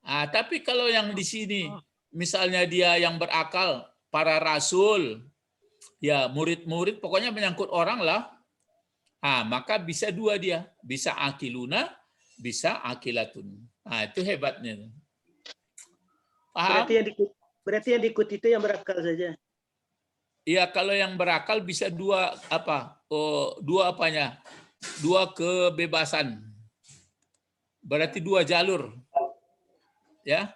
Tapi kalau yang di sini misalnya dia yang berakal, para rasul, ya murid-murid, pokoknya menyangkut orang lah. Maka bisa dua dia, bisa akiluna, bisa akilatun. Itu hebatnya. Paham? Berarti yang diikuti itu yang berakal saja. Iya, kalau yang berakal bisa dua dua apanya? Dua kebebasan. Berarti dua jalur. Ya.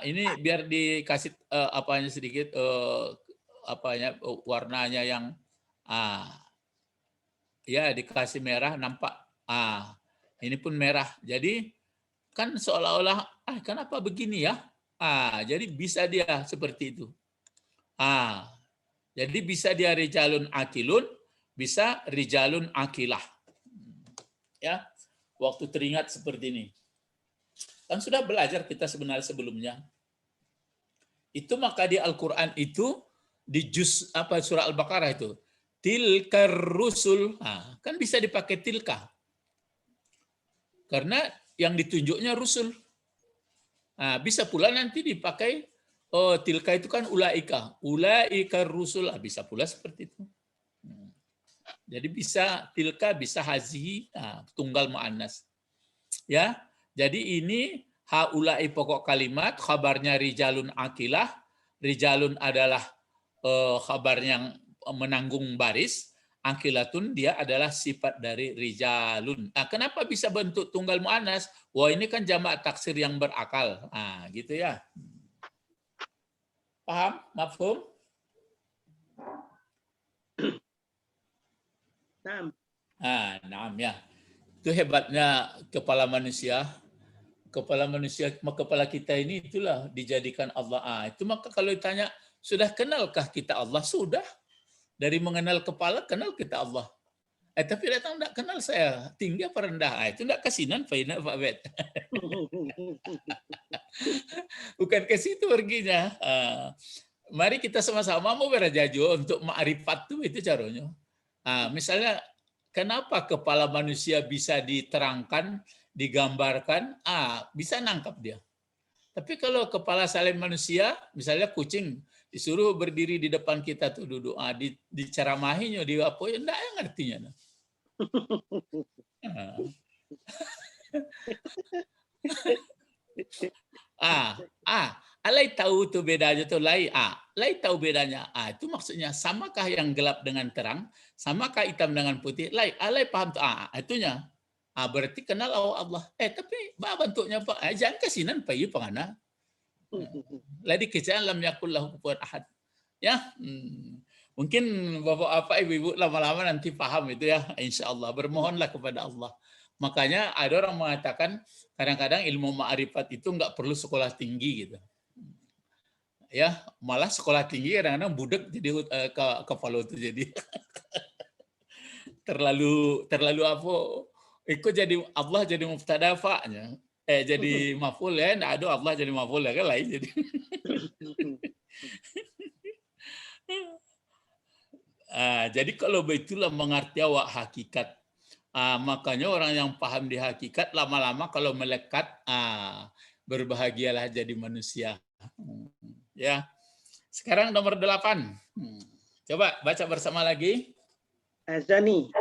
Ini biar dikasih apanya sedikit warnanya yang ya dikasih merah nampak. Ini pun merah. Jadi kan seolah-olah kenapa begini ya? Jadi bisa dia seperti itu. Jadi bisa dia rijalun akilun, bisa rijalun akilah. Ya, waktu teringat seperti ini. Kan sudah belajar kita sebenarnya sebelumnya. Itu maka di Al-Qur'an itu di juz surah Al-Baqarah itu tilkar rusul, kan bisa dipakai tilka. Karena yang ditunjuknya rusul. Bisa pula nanti dipakai tilka itu kan ulaika rusul, bisa pula seperti itu. Jadi bisa tilka, bisa hazihi, tunggal muannas. Ya. Jadi ini haulai pokok kalimat, khabarnya rijalun akilah. Rijalun adalah khabar yang menanggung baris. Akilatun dia adalah sifat dari rijalun. Kenapa bisa bentuk tunggal muannas? Wah, ini kan jamak taksir yang berakal. Gitu ya. Paham? Mafhum? Naam ya. Itu hebatnya kepala manusia. Kepala kita ini itulah dijadikan Allah. Itu maka kalau ditanya, sudah kenalkah kita Allah? Sudah. Dari mengenal kepala, kenal kita Allah. Tapi datang tidak kenal saya, tinggi apa rendah. Itu tidak kasinan, faina fa'bet. Bukan ke situ perginya. Mari kita sama-sama mau berjaju untuk ma'rifat itu caranya. Misalnya, kenapa kepala manusia bisa diterangkan, digambarkan, bisa nangkap dia. Tapi kalau kepala saleh manusia, misalnya kucing, disuruh berdiri di depan kita tuh duduk, diceramahinya, di apa ya, enggak yang ngertinya. Alai tahu tuh bedanya tuh lai tahu bedanya. Itu maksudnya samakah yang gelap dengan terang, samakah hitam dengan putih? Alai paham tuh itunya. Berarti kenal Allah. Tapi bentuknya Pak, jangan kasinan Pak ieu pangana. Ladi kecil lam yakul lahu kufuwan ahad. Ya. Mungkin Bapak Ibu lama-lama nanti paham itu ya, insyaallah. Bermohonlah kepada Allah. Makanya ada orang mengatakan kadang-kadang ilmu ma'rifat itu enggak perlu sekolah tinggi gitu. Ya, malah sekolah tinggi kadang-kadang budek jadi kepala itu jadi terlalu apa? Ikut jadi Allah jadi mubtada fa'nya. Jadi maf'ul ya, enggak ada Allah jadi maf'ul ya kan lain jadi. Jadi kalau begitulah mengerti awak hakikat. Makanya orang yang paham di hakikat lama-lama kalau melekat, berbahagialah jadi manusia. Ya. Sekarang nomor 8. Coba baca bersama lagi. Hazani.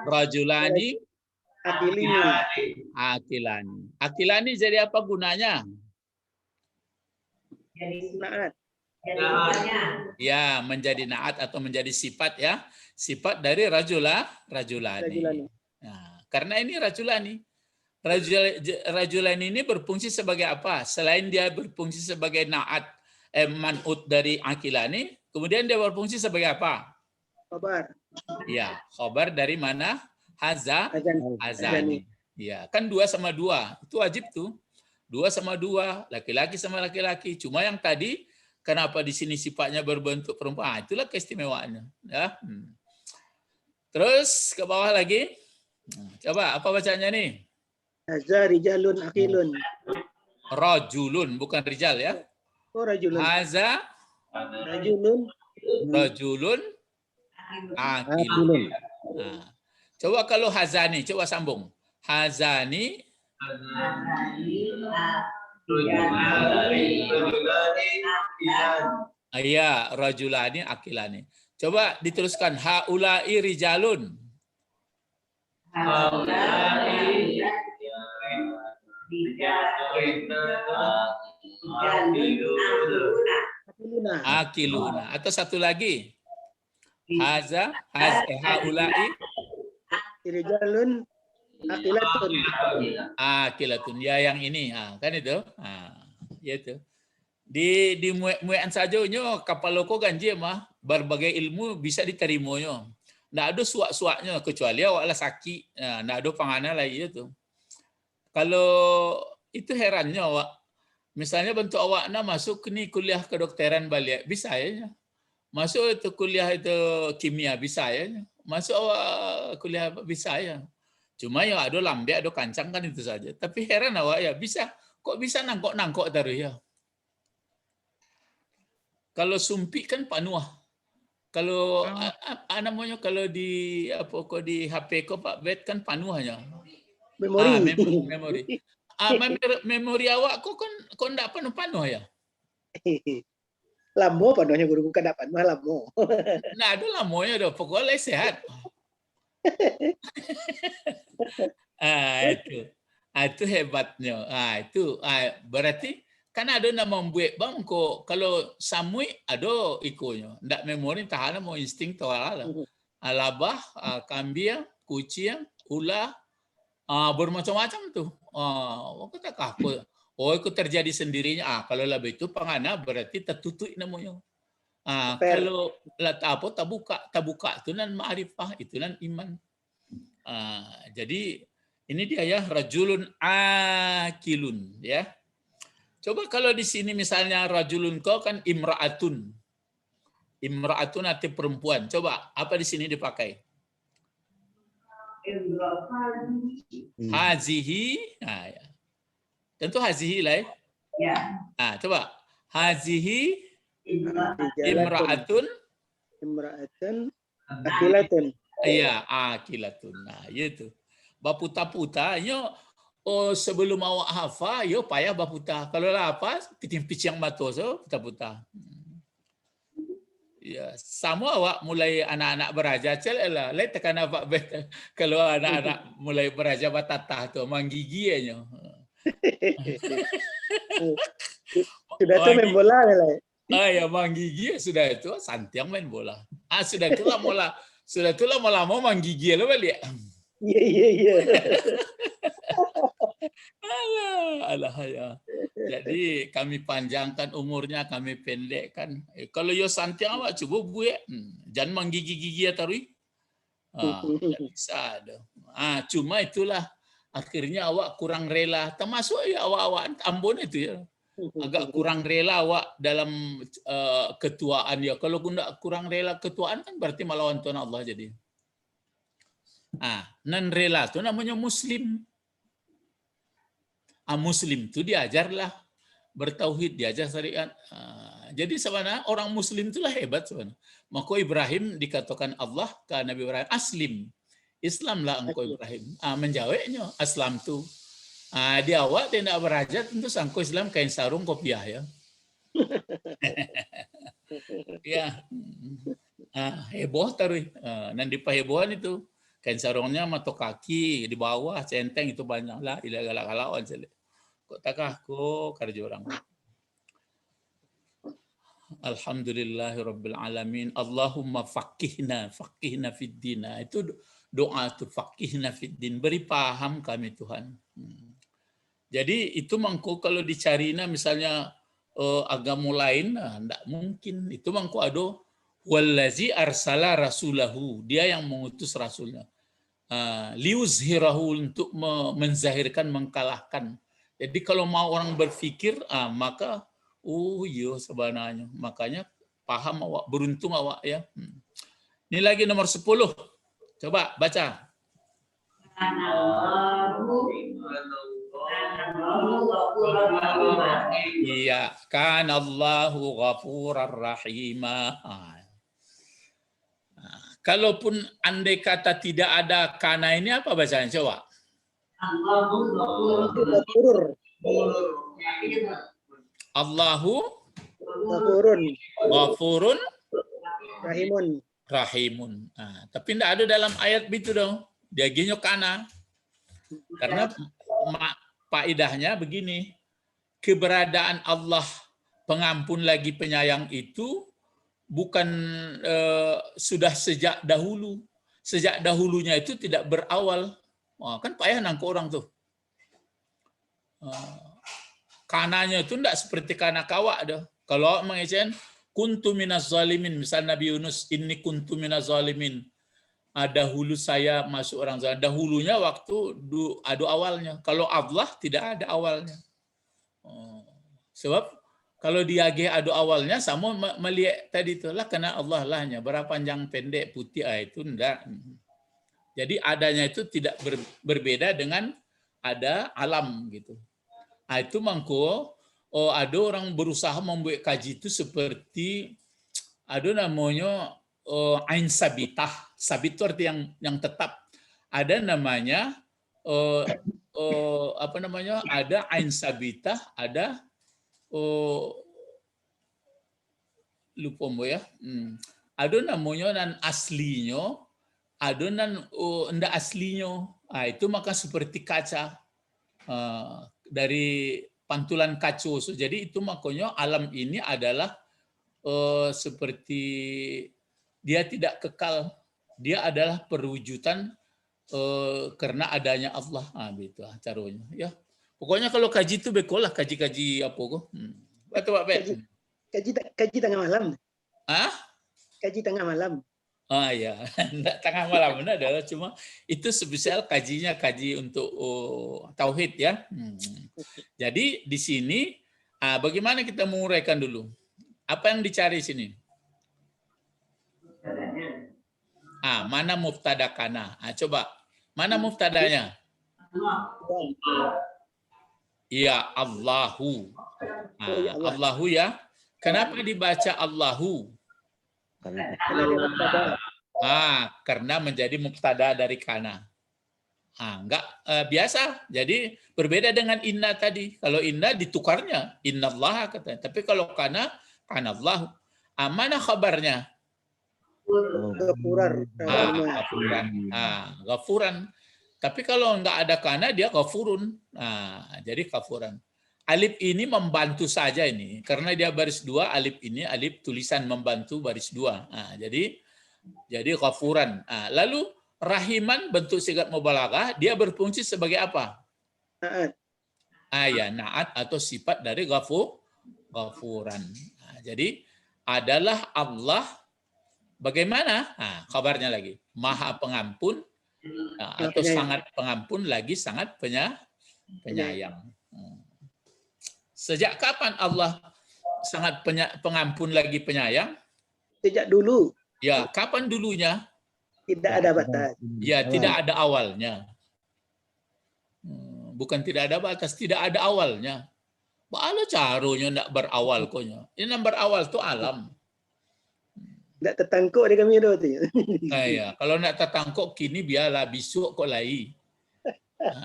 Rajulani. Akilani. Akilani jadi apa gunanya? Naat. Ya, menjadi naat atau menjadi sifat ya. Sifat dari rajulani. Nah, karena ini rajulani. Rajulani ini berfungsi sebagai apa? Selain dia berfungsi sebagai naat man'ut dari akilani, kemudian dia berfungsi sebagai apa? Khabar. Ya, khabar dari mana? Hazani. Ya, kan 2 sama 2. Itu wajib tuh. 2 sama 2, laki-laki sama laki-laki. Cuma yang tadi kenapa di sini sifatnya berbentuk perempuan? Itulah keistimewaannya. Ya. Terus ke bawah lagi. Coba apa bacanya nih? Haza rijalun akilun. Rajulun, bukan rijal ya. Oh, rajulun. Haza Rajulun. rajulun akilun. Nah, coba kalau hazani, coba sambung. Hazani iya, rajulani akilani. Coba diteruskan haulai rijalun. Akiluna. Atau satu lagi. Haulai Rijalun akilatun. akilatun. Ya yang ini. Kan itu. Ya itu. Di muean saja nyo kapal loko ganji mah berbagai ilmu bisa diterimanya. Nggak ada suak-suaknya kecuali awak lah sakit. Nggak ada pangana lagi itu. Kalau itu herannya awak, misalnya bentuk awak masuk ni kuliah kedokteran balik bisa ya. Masuk itu kuliah itu kimia bisa ya. Masuk awak kuliah bisa ya. Cuma ya ada lambe, ada kancang kan itu saja. Tapi heran awak ya bisa. Kok bisa nangkok-nangkok taruh ya. Kalau sumpik kan panuah. Kalau namanya kalau di HP kok Pak Bet kan panuahnya. Memori. Memori. Memori awak kok ndak panuh ya? Lamo panuhnya guru bukan dapat mah lamo. Nah, ada lamonya dah. Pokoknya sehat. Itu hebatnya. Itu berarti kan ada nama membuat bang kok kalau samui ada ikonya. Ndak memori tahan mau insting tawala. Alabah, kambing, kucing, ular, bermacam-macam tuh. Itu terjadi sendirinya. Kalau lebih itu pangana berarti tertutup namanya. Kalau tabuka itu nan ma'rifah, itu nan iman. Jadi ini dia ya rajulun akilun ya. Coba kalau di sini misalnya rajulun kau kan imra'atun. Imra'atun arti perempuan. Coba apa di sini dipakai? Hazihi. Ya. Tentu hazihi lah ya. Coba hazihi imra'atun akilatun. Iya, akilatun. Nah, itu. Baputa-puta yo sebelum awak hafal yo payah baputa. Kalau lah apa picing-picing mato so puta-puta. Ya, sama awak mulai anak-anak beraja cel lah. Lai tekan apa kalau anak-anak mulai beraja batatah tu manggigi aja. Sudah tu main bola lah. Ya manggigi sudah itu santiang main bola. Sudah itu lama-lama manggigi lah balik. Iya. Alah ya. Jadi kami panjangkan umurnya, kami pendekkan. Kalau yo santiang awak coba buat, jangan manggigi-gigi ya tarui. Tak bisa ada. Cuma itulah akhirnya awak kurang rela. Termasuk ya awak-awak Ambon itu ya. Agak kurang rela awak dalam ketuaan ya. Kalau kurang rela ketuaan kan berarti melawan Tuhan Allah jadi. Non rela itu namanya muslim. Muslim itu diajarlah bertauhid, diajar syariat. Jadi sebenarnya orang muslim itulah hebat sebenarnya. Maka Ibrahim dikatakan Allah ke Nabi Ibrahim aslim. Islamlah engkau Ibrahim. Menjawabnya aslam tu. Di awal tidak beraja tentu sangko Islam kain sarung kopiah ya. Ya. Heboh taruh. Dan di pahebohan itu kain sarungnya mato kaki di bawah centeng itu banyak lah galak-galakan selek. Kok takah kok kerja orang. Alhamdulillahirabbil alamin. Allahumma faqihna fid din. Itu doa tu faqihna fid din. Beri paham kami Tuhan. Jadi itu mangko kalau dicarina misalnya agama lain enggak mungkin. Itu mangko ada wallazi arsala rasulahu. Dia yang mengutus rasulnya. Liuzhirahu untuk menzahirkan, mengkalahkan. Jadi kalau mau orang berpikir, maka Oh iya sebenarnya. Makanya paham awak, beruntung awak ya. Ini lagi nomor 10. Coba baca. Iya, kan Allahu ghafurar rahima. Kalaupun andai kata tidak ada kana ini apa bacanya? Coba. Ghafur. Allahu Ghafurun. ghafurun Rahimun. rahimun. Tapi tidak ada dalam ayat itu dong. Dia ginyok kana. Karena faedahnya begini. Keberadaan Allah pengampun lagi penyayang itu bukan sudah sejak dahulu. Sejak dahulunya itu tidak berawal. Kan payah nangkep orang tuh. Kananya itu tidak seperti kana kawak dah. Kalau mengecen kuntu minaz zalimin, misal Nabi Yunus, inni kuntu minaz zalimin. Dahulu saya masuk orang zalim. Dahulunya waktu ada awalnya. Kalau Allah tidak ada awalnya. Sebab kalau dia ada awalnya sama melihat tadi itulah karena Allah lahnya berapa panjang pendek putih itu enggak. Jadi adanya itu tidak berbeda dengan ada alam gitu. Itu mangko ada orang berusaha membuat kaji itu seperti ada namanya ain sabitah. Sabit itu arti yang tetap. Ada namanya apa namanya? Ada ain sabitah, ada lupa mo ya. Ada namanya nan aslinya, ada nan ndak aslinya. Itu maka seperti kaca dari pantulan kaca. Jadi itu makanya alam ini adalah seperti dia tidak kekal. Dia adalah perwujudan karena adanya Allah. Gitu caranya. Ya. Pokoknya kalau kaji itu bekolah kaji-kaji apa kok. Betul Pak Bet. Kaji tengah malam. Ah? Kaji tengah malam. Ya, enggak tengah malam benar adalah cuma itu spesial kajinya kaji untuk tauhid ya. Jadi di sini bagaimana kita menguraikan dulu? Apa yang dicari sini? Mana mubtada kana? Coba. Mana mubtadanya? Iya, Allahu. Allahu ya. Kenapa dibaca Allahu? Karena menjadi mubtada dari kana. Enggak biasa. Jadi berbeda dengan inna tadi. Kalau inna ditukarnya innallaha katanya. Tapi kalau kana Allah. Mana khabarnya? Ghafuran. Ghafuran. Tapi kalau enggak ada kana dia ghafurun. Jadi ghafuran. Alif ini membantu saja ini. Karena dia baris 2, alif ini alif tulisan membantu baris 2. Jadi ghafuran. Lalu rahiman bentuk sigat mubalaghah, dia berfungsi sebagai apa? Naat. Ya, naat atau sifat dari ghafuran. Jadi adalah Allah bagaimana? Kabarnya lagi. Maha pengampun atau sangat pengampun lagi sangat penyayang. Sejak kapan Allah sangat pengampun lagi penyayang? Sejak dulu. Ya, kapan dulunya? Tidak ada batas. Ya, tidak ada awalnya. Bukan tidak ada batas, tidak ada awalnya. Bala caranya nak berawal konya. Ini yang berawal itu alam. Tidak tertangkuk dia kami tu. Ya, kalau nak tertangkuk kini biarlah besok kok lai.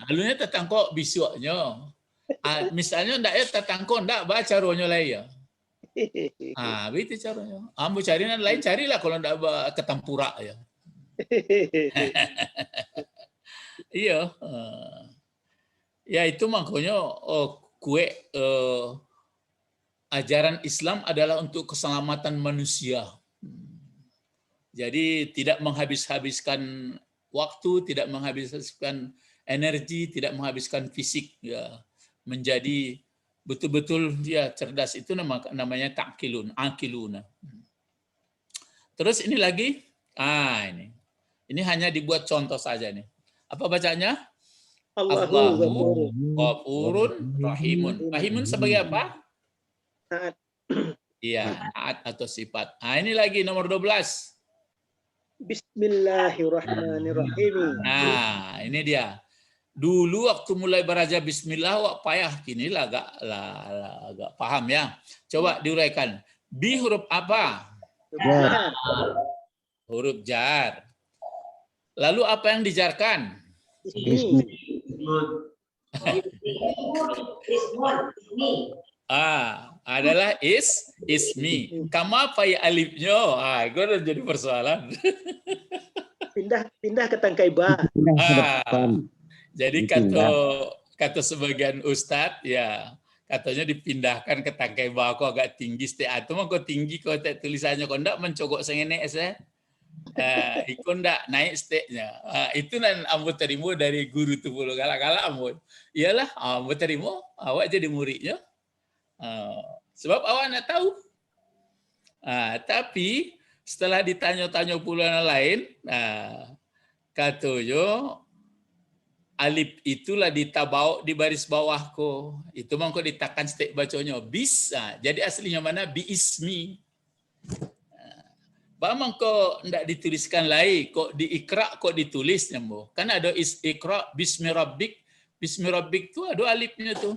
Alunya tertangkuk besoknya. Misalnya ndak ya tertangkuk ndak baca caranya lai ya. Begitu caranya. Ambo cari nan lain carilah kalau ndak ketampura ya. Iya. Ya itu makanya kue ajaran Islam adalah untuk keselamatan manusia. Jadi tidak menghabis-habiskan waktu, tidak menghabiskan energi, tidak menghabiskan fisik ya. Menjadi betul-betul dia cerdas itu namanya ta'qilun, aqiluna. Terus ini lagi ini. Ini hanya dibuat contoh saja nih. Apa bacanya? Allahu ghafurun rahimun. Rahimun sebagai apa? Naat. Iya, naat atau sifat. Nah, ini lagi nomor 12. Bismillahirrahmanirrahim. Nah, ini dia. Dulu waktu mulai belajar bismillah wak payah, kini lah agak paham ya. Coba diuraikan. Bi huruf apa? Ya. Huruf jar. Lalu apa yang dijarkan? Ismi. Adalah ismi. Kamu apa ya alifnya? Gue udah jadi persoalan. Pindah ke tangkai ba. Jadi kata sebagian ustadz ya katanya dipindahkan ke tangkai ba kok agak tinggi atau mau kok tinggi kok tulisannya kok ndak mencogok sengene saya. Ikut ndak naik steknya. Itu nan ambo terima dari guru tuh puluh galak-galak ambo. Iyalah ambo terima awak jadi muridnya. Sebab awak nak tahu. Tapi setelah ditanya-tanya pula yang lain, katanya alif itulah ditabau di baris bawahku. Itu mangko ditakan stek bacanya bisa. Jadi aslinya mana bi ismi. Bang kok ndak dituliskan lain, kok di ikra kok ditulisnya, Bo. Kan ada ikra bismi rabbik. Bismi rabbik itu ada alifnya tuh.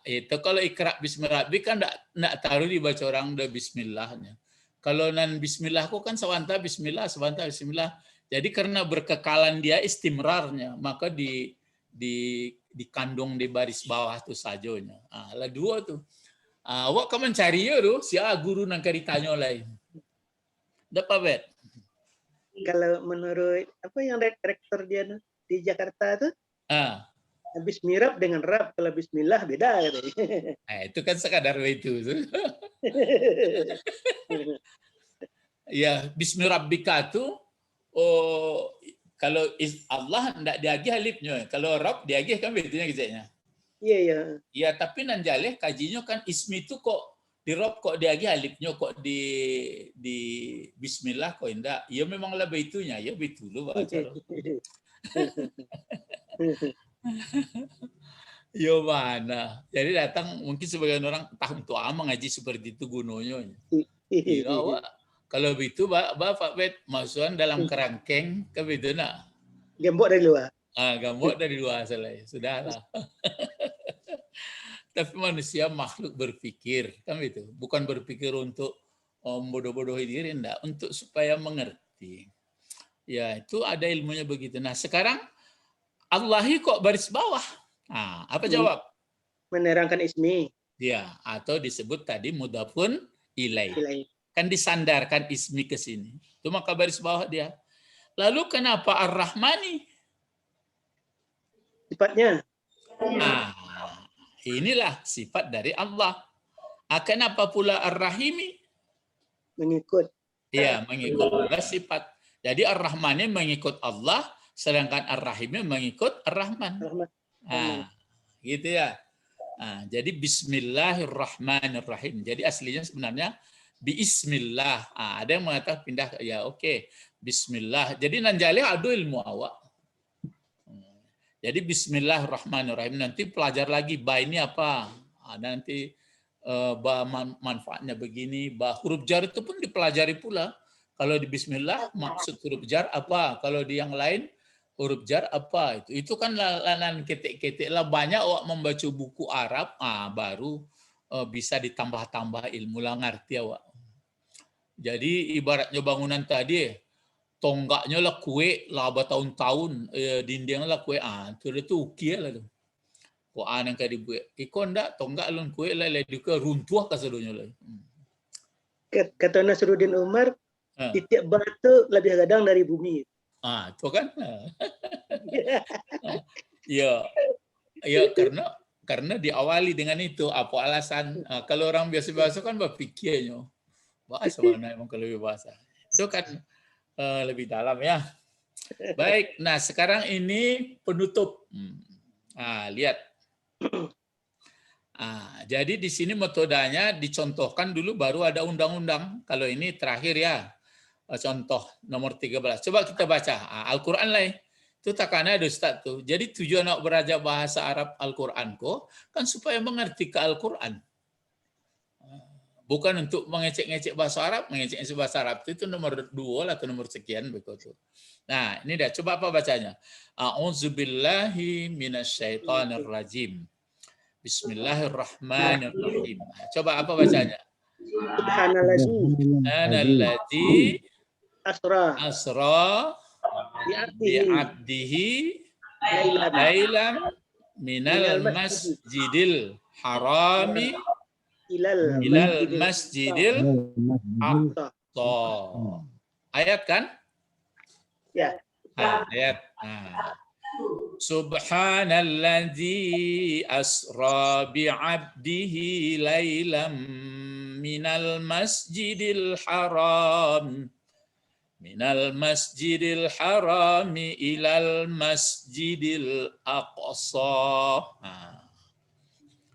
Itu kalau ikra bismi rabbik kan ndak taruh dibaca orang udah bismillahnya. Kalau nan bismillah kok kan sawanta bismillah, sawanta bismillah. Jadi karena berkekalan dia istimrarnya, maka dikandung di baris bawah tuh sajonya. Lah dua tuh. Awak kan mencari ya tuh, si guru nang ditanya lain. Dapat bet. Kalau menurut apa yang rektor dia di Jakarta tuh, habis mirab dengan rab, kalau bismillah beda katanya. Itu kan sekadar itu. Ya, bismirabbika tuh kalau Allah ndak diagih alifnya. Kalau Rabb diagih kan betulnya gitu. Iya, iya. Ya, tapi nan jaleh kajinya kan ismi itu kok di Rabb kok diagih alifnya kok di bismillah kok enggak. Ya memang lah beitunya, ya betul lu baca. Yo mana. Jadi datang mungkin sebagian orang entah untuk ngaji seperti itu gunanya. Iya, Wak. Kalau begitu Bapak Bet masukan dalam kerangkeng ke begitu nak. Gembok dari luar. Gembok dari luar sudahlah. Tapi manusia makhluk berpikir, kan itu. Bukan berpikir untuk bodoh-bodohi diri, enggak. Untuk supaya mengerti. Ya, itu ada ilmunya begitu. Nah, sekarang Allahi kok baris bawah? Apa jawab? Menerangkan ismi. Ya, atau disebut tadi mudhafun ilaih. Kan disandarkan ismi ke sini. Itu maka baris bawah dia. Lalu kenapa Ar-Rahmani? Sifatnya. Inilah sifat dari Allah. Kenapa pula Ar-Rahimi? Mengikut. Iya, mengikut pula sifat. Jadi Ar-Rahmani mengikut Allah, sedangkan Ar-Rahimi mengikut Ar-Rahman. Gitu ya. Jadi Bismillahirrahmanirrahim. Jadi aslinya sebenarnya Bismillah. Ada yang mengatakan pindah, ya oke. Bismillah. Jadi nanjali ada ilmu awak. Jadi Bismillahirrahmanirrahim. Nanti pelajar lagi ba ini apa. Nanti ba manfaatnya begini. Ba huruf jar itu pun dipelajari pula. Kalau di Bismillah maksud huruf jar apa. Kalau di yang lain huruf jar apa. Itu kan lanan ketik-ketik lah. Banyak awak membaca buku Arab. Baru bisa ditambah-tambah ilmu lah ngerti awak. Jadi ibaratnya bangunan tadi. Tonggaknya lah kue lah bertahun-tahun, dindingnya lah kue, itu ukia lah tu. Kau yang kayak dibuat, ikon dak tonggak lon kue lah juga runtuh kasadunya lah. Kata Nasruddin Umar, titik batu lebih gadang dari bumi. Itu kan? Ya, karena diawali dengan itu. Apa alasan? Kalau orang biasa-biasa kan berpikirnya, bahasa mana emang kalau bahasa. Itu kan lebih dalam ya. Baik, nah sekarang ini penutup. Lihat. Jadi di sini metodenya dicontohkan dulu baru ada undang-undang. Kalau ini terakhir ya. Contoh nomor 13. Coba kita baca. Al-Quran lah. Itu takana ada Ustaz tuh. Jadi tujuan nak belajar bahasa Arab Al-Quran kan supaya mengerti ke Al-Quran. Bukan untuk mengecek-ngecek bahasa Arab, mengecek-ngecek bahasa Arab itu nomor 2 atau nomor sekian begitu. Nah, ini dah. Coba apa bacanya? A'udzubillahi minasyaitonirrajim. Bismillahirrahmanirrahim. Nah, coba apa bacanya? Subhanalladzi asra bi'abdihi lailam minal masjidil harami ilal masjidil aqsa. Ayat kan? Ya. Ayat. Subhanalladzi asra bi'abdihi lailam minal masjidil haram ilal masjidil aqsa.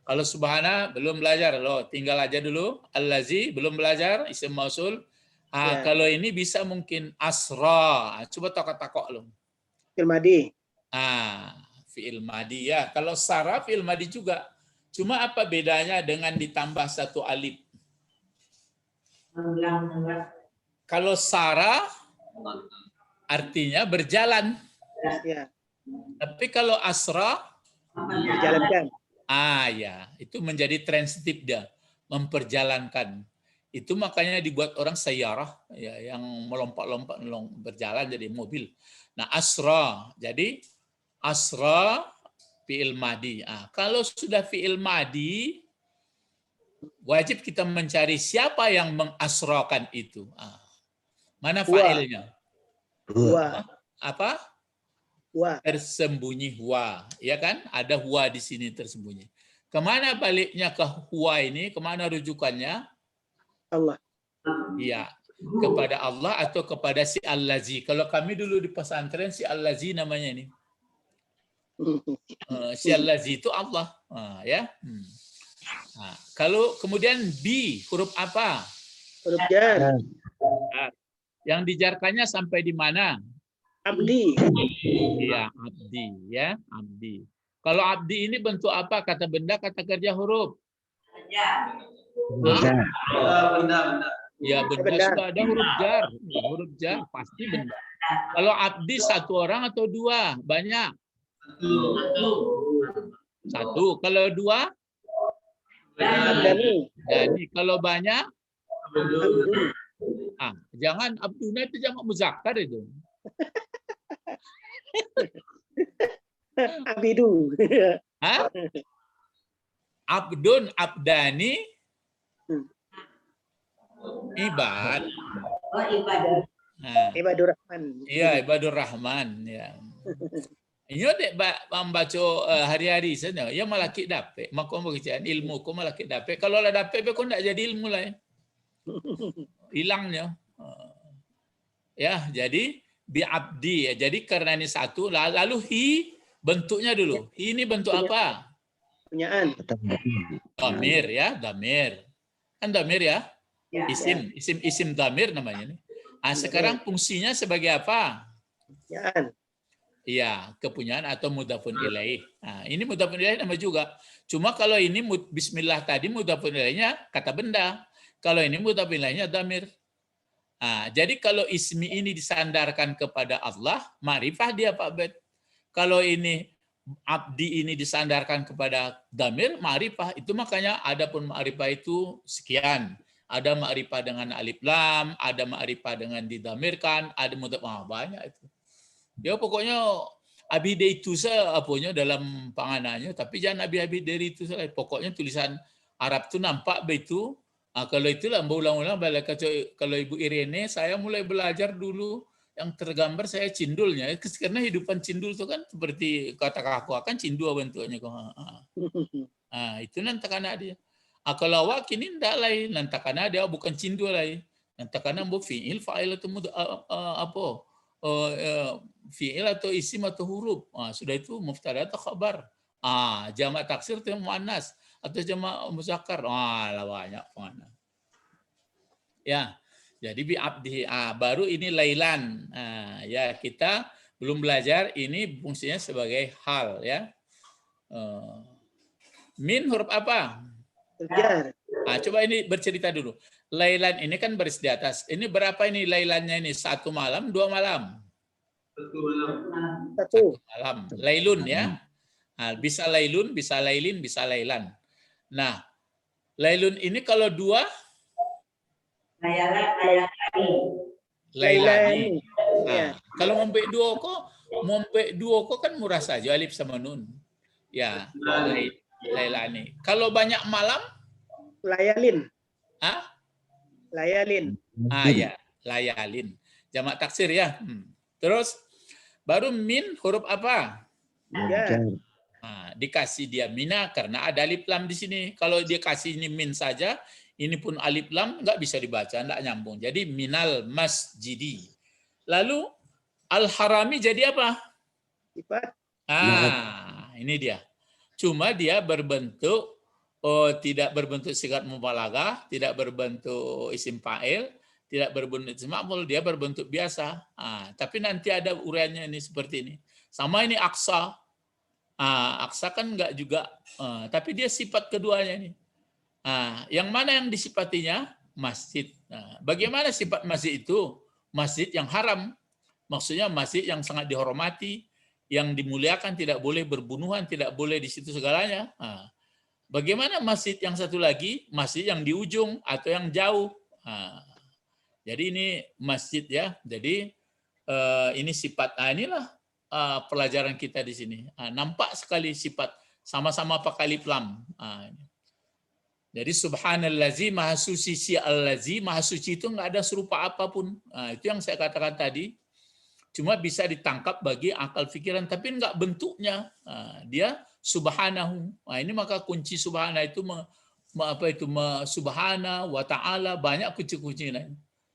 Kalau subhana belum belajar loh, tinggal aja dulu. Allazi belum belajar, isim mausul. Kalau ini bisa mungkin asra. Coba takok lo. Fi'il madi. Fi'il madi ya. Kalau sara fi'il madi juga. Cuma apa bedanya dengan ditambah satu alif? Kalau sara artinya berjalan. Ya. Tapi kalau asra Dijalankan. Ya, itu menjadi transitif dia, memperjalankan. Itu makanya dibuat orang sayyarah ya, yang melompat-lompat berjalan jadi mobil. Nah, asra. Jadi asra fi'il madi. Kalau sudah fi'il madi, wajib kita mencari siapa yang mengasrakan itu. Mana fa'ilnya? Huwa. Apa? Huwa. Tersembunyi huwa, ya kan? Ada huwa di sini tersembunyi. Kemana baliknya ke huwa ini? Kemana rujukannya? Allah. Iya, kepada Allah atau kepada si Allazi. Kalau kami dulu di pesantren si Allazi namanya ini. Si Allazi itu Allah, ya. Kalau kemudian B, huruf apa? Huruf jar. Yang dijarkannya sampai di mana? Abdi. Iya, abdi, ya, abdi. Kalau abdi ini bentuk apa? Kata benda, kata kerja, huruf? Benda. Ya, benda sudah ada huruf jar. Huruf jar pasti benda. Kalau abdi satu orang atau dua? Banyak. Satu. Kalau dua? Abdani. Jadi kalau banyak? Jangan abduna itu jangan muzakkar itu. Abidu. Abdun, abdani, ibad. Ibadur Rahman. Iya, ibadur Rahman. Ya. Ini dek membaca hari-hari sana. Ya malah kit dapat. Maka bacaan ilmu ko malah kit dapat. Kalau lah dapat, kau nak jadi ilmu lah. Hilangnya. Ya, jadi bi'abdi. Ya. Jadi karena ini satu, lalu hi bentuknya dulu. Hi ini bentuk apa? Punyaan. Damir ya, damir. Kan damir ya? Isim damir namanya. Sekarang fungsinya sebagai apa? Punyaan. Iya, kepunyaan atau mudhafun ilaih. Ini mudhafun ilaih nama juga. Cuma kalau ini bismillah tadi mudhafun ilaihnya kata benda. Kalau ini mudhafun ilaihnya damir. Jadi kalau ismi ini disandarkan kepada Allah, ma'rifah dia Pak Bet. Kalau ini abdi ini disandarkan kepada damir, ma'rifah. Itu makanya adapun ma'rifah itu sekian. Ada ma'rifah dengan alif lam, ada ma'rifah dengan didamirkan, ada mudhaf, banyak itu. Ya pokoknya abide itu saya apanya dalam panganannya, tapi jangan abide dari itu saya. Pokoknya tulisan Arab itu nampak begitu. Kalau itulah berulang-ulang kalau Ibu Irene, saya mulai belajar dulu yang tergambar saya cindulnya. Karena hidupan cindul itu kan seperti kata aku akan cindul bentuknya. Itu nantakana dia. Kalau awak ini tidak lain, nantakana dia bukan cindul lain. Nantakana bu fiil, fa'il atau apa? Fiil atau isim atau huruf. Sudah itu mubtada atau khabar. Jamak taksir atau muannas atau jamak muzakkar. Lah banyak penganan. Ya. Jadi bi abdi baru ini lailan. Ya kita belum belajar ini fungsinya sebagai hal ya. Min huruf apa? Jar. Coba ini bercerita dulu. Lailan ini kan baris di atas. Ini berapa ini lailannya ini? 1 malam, 2 malam? 1 malam. 1. 1 malam. Lailun ya. Nah, bisa lailun, bisa lailin, bisa lailan. Nah, lailun ini kalau 2? Lailani. Nah, kalau mompe duo ko kan murah saja alif sama nun. Ya, lailani. Kalau banyak malam? Layalin. Ah? Layalin. Ya, layalin. Jamak taksir ya. Terus baru min huruf apa? Ya. Dikasih dia mina karena ada alif lam di sini. Kalau dia kasih ini min saja, ini pun alif lam nggak bisa dibaca, nggak nyambung. Jadi minal masjidi. Lalu al-harami jadi apa? Sifat. Ini dia. Cuma dia berbentuk tidak berbentuk sigat mubalaghah, tidak berbentuk isim fa'il, tidak berbentuk isim maf'ul, dia berbentuk biasa. Tapi nanti ada uraiannya ini seperti ini. Sama ini aqsa. Aqsa kan enggak juga, tapi dia sifat keduanya nih. Yang mana yang disifatinya? Masjid. Bagaimana sifat masjid itu? Masjid yang haram. Maksudnya masjid yang sangat dihormati, yang dimuliakan, tidak boleh berbunuhan, tidak boleh di situ segalanya. Bagaimana masjid yang satu lagi? Masjid yang di ujung atau yang jauh. Jadi ini masjid ya. Jadi ini sifat. Inilah pelajaran kita di sini. Nampak sekali sifat sama-sama pakai alif lam. Jadi subhanallazi maha suci, si allazi maha suci itu nggak ada serupa apapun. Itu yang saya katakan tadi. Cuma bisa ditangkap bagi akal pikiran, tapi enggak bentuknya. Dia subhanahu. Ini maka kunci subhana itu subhana wa ta'ala, banyak kunci-kuncinya.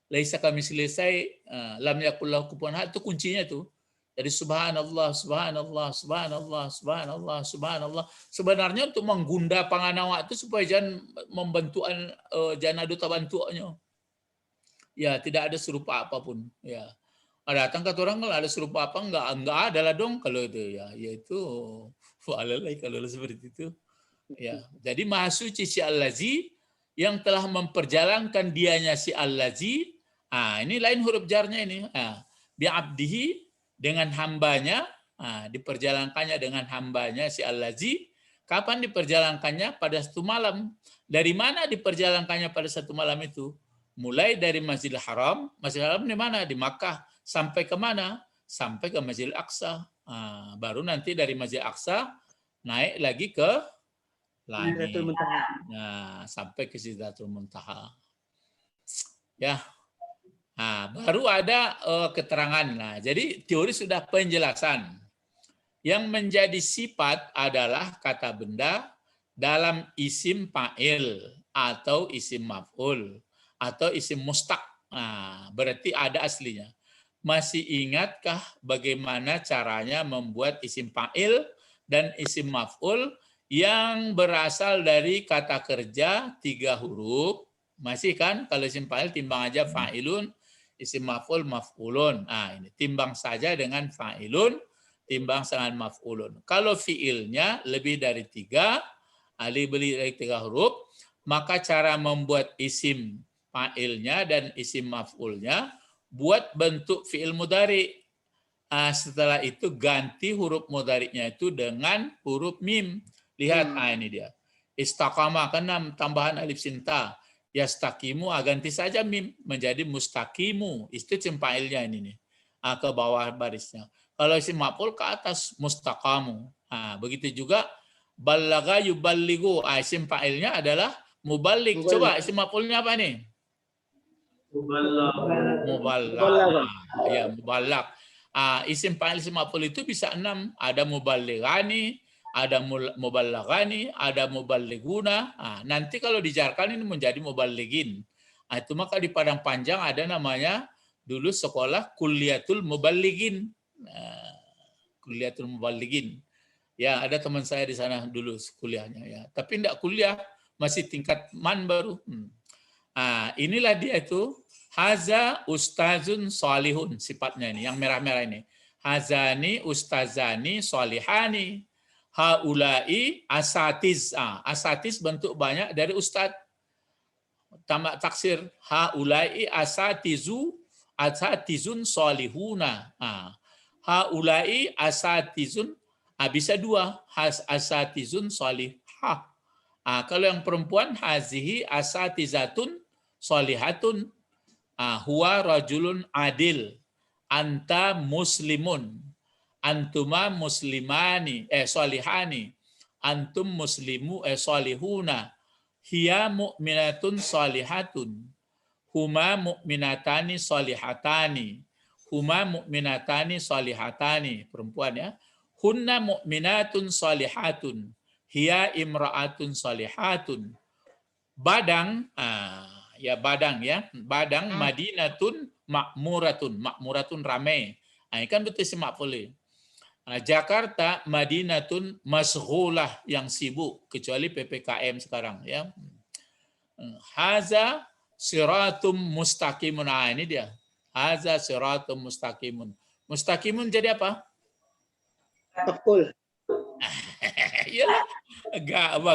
Laisa kamitslihi syai', lam yakul lahu kufuwan ahad, itu kuncinya itu. Jadi subhanallah, subhanallah, subhanallah, subhanallah, subhanallah. Sebenarnya untuk menggunda panganawak itu supaya jangan membentukan jangan ada tabantuannya. Ya, tidak ada serupa apapun, ya. Datang kata orang kalau ada serupa apa enggak ada lah dong kalau itu ya, yaitu walalai kalau seperti itu ya. Jadi maha suci si allazi yang telah memperjalankan dianya si allazi. Ini lain huruf jarnya ini. Bi abdihi dengan hambanya, diperjalankannya dengan hambanya si allazi. Kapan diperjalankannya? Pada 1 malam. Dari mana diperjalankannya pada 1 malam itu? Mulai dari Masjidil Haram. Masjidil Haram di mana? Di Makkah. Sampai ke mana? Sampai ke Masjidil Aqsa. Baru nanti dari Masjidil Aqsa naik lagi ke langit. Sampai ke Sidratul Muntaha. Ya. Baru ada keterangan. Jadi teori sudah penjelasan. Yang menjadi sifat adalah kata benda dalam isim fa'il atau isim maf'ul atau isim mustaq. Berarti ada aslinya. Masih ingatkah bagaimana caranya membuat isim fa'il dan isim maf'ul yang berasal dari kata kerja 3 huruf? Masih kan? Kalau isim fa'il timbang aja fa'ilun, isim maf'ul maf'ulun. Ini timbang saja dengan fa'ilun, timbang dengan maf'ulun. Kalau fi'ilnya lebih dari 3, lebih dari 3 huruf, maka cara membuat isim fa'ilnya dan isim maf'ulnya buat bentuk fi'il mudhari. Setelah itu ganti huruf mudhari'nya itu dengan huruf mim. Lihat, ini dia. Istaqama kan tambahan alif sinta. Yastaqimu, ganti saja mim menjadi mustaqimu. Itu isim fa'ilnya ini nih. Ke bawah barisnya. Kalau isim maf'ul ke atas mustaqamu. Begitu juga ballagha yuballighu. Isim fa'ilnya adalah muballigh. Coba isim maf'ulnya apa nih? Muballigh. Ya, muballigh. Isim fa'il isim maf'ul itu bisa 6. Ada muballighani, ada muballaghani, ada muballighuna. Nanti kalau dijarkan ini menjadi muballighin. Itu maka di Padang Panjang ada namanya dulu sekolah Kulliyatul Muballighin. Kulliyatul Muballighin. Ya, ada teman saya di sana dulu kuliahnya ya. Tapi enggak kuliah, masih tingkat man baru. Inilah dia itu. Haza ustazun solihun, sifatnya ini, yang merah-merah ini. Hazani ustazani solihani. Haulai asatiz. Asatiz bentuk banyak dari ustadz. tamak taksir haulai asatizun solihuna. Haulai asatizun bisa dua, asatizun solihah. Kalau yang perempuan hazihi asatizatun solihatun. Huwa rajulun adil, anta muslimun, antuma muslimani solihani, antum muslimu solihuna, hiya mu'minatun solihatun, huma mu'minatani solihatani, huma mu'minatani solihatani, perempuan ya, hunna mu'minatun solihatun, hiya imra'atun solihatun. Badang, ya badang ya, badang madinatun makmuratun ramai. Ini kan betul semak boleh. Jakarta madinatun masghulah yang sibuk, kecuali PPKM sekarang ya. Haza siratum mustaqimun. Ini dia. Haza siratum mustaqimun. Mustaqimun jadi apa? Maf'ul. Iyalah,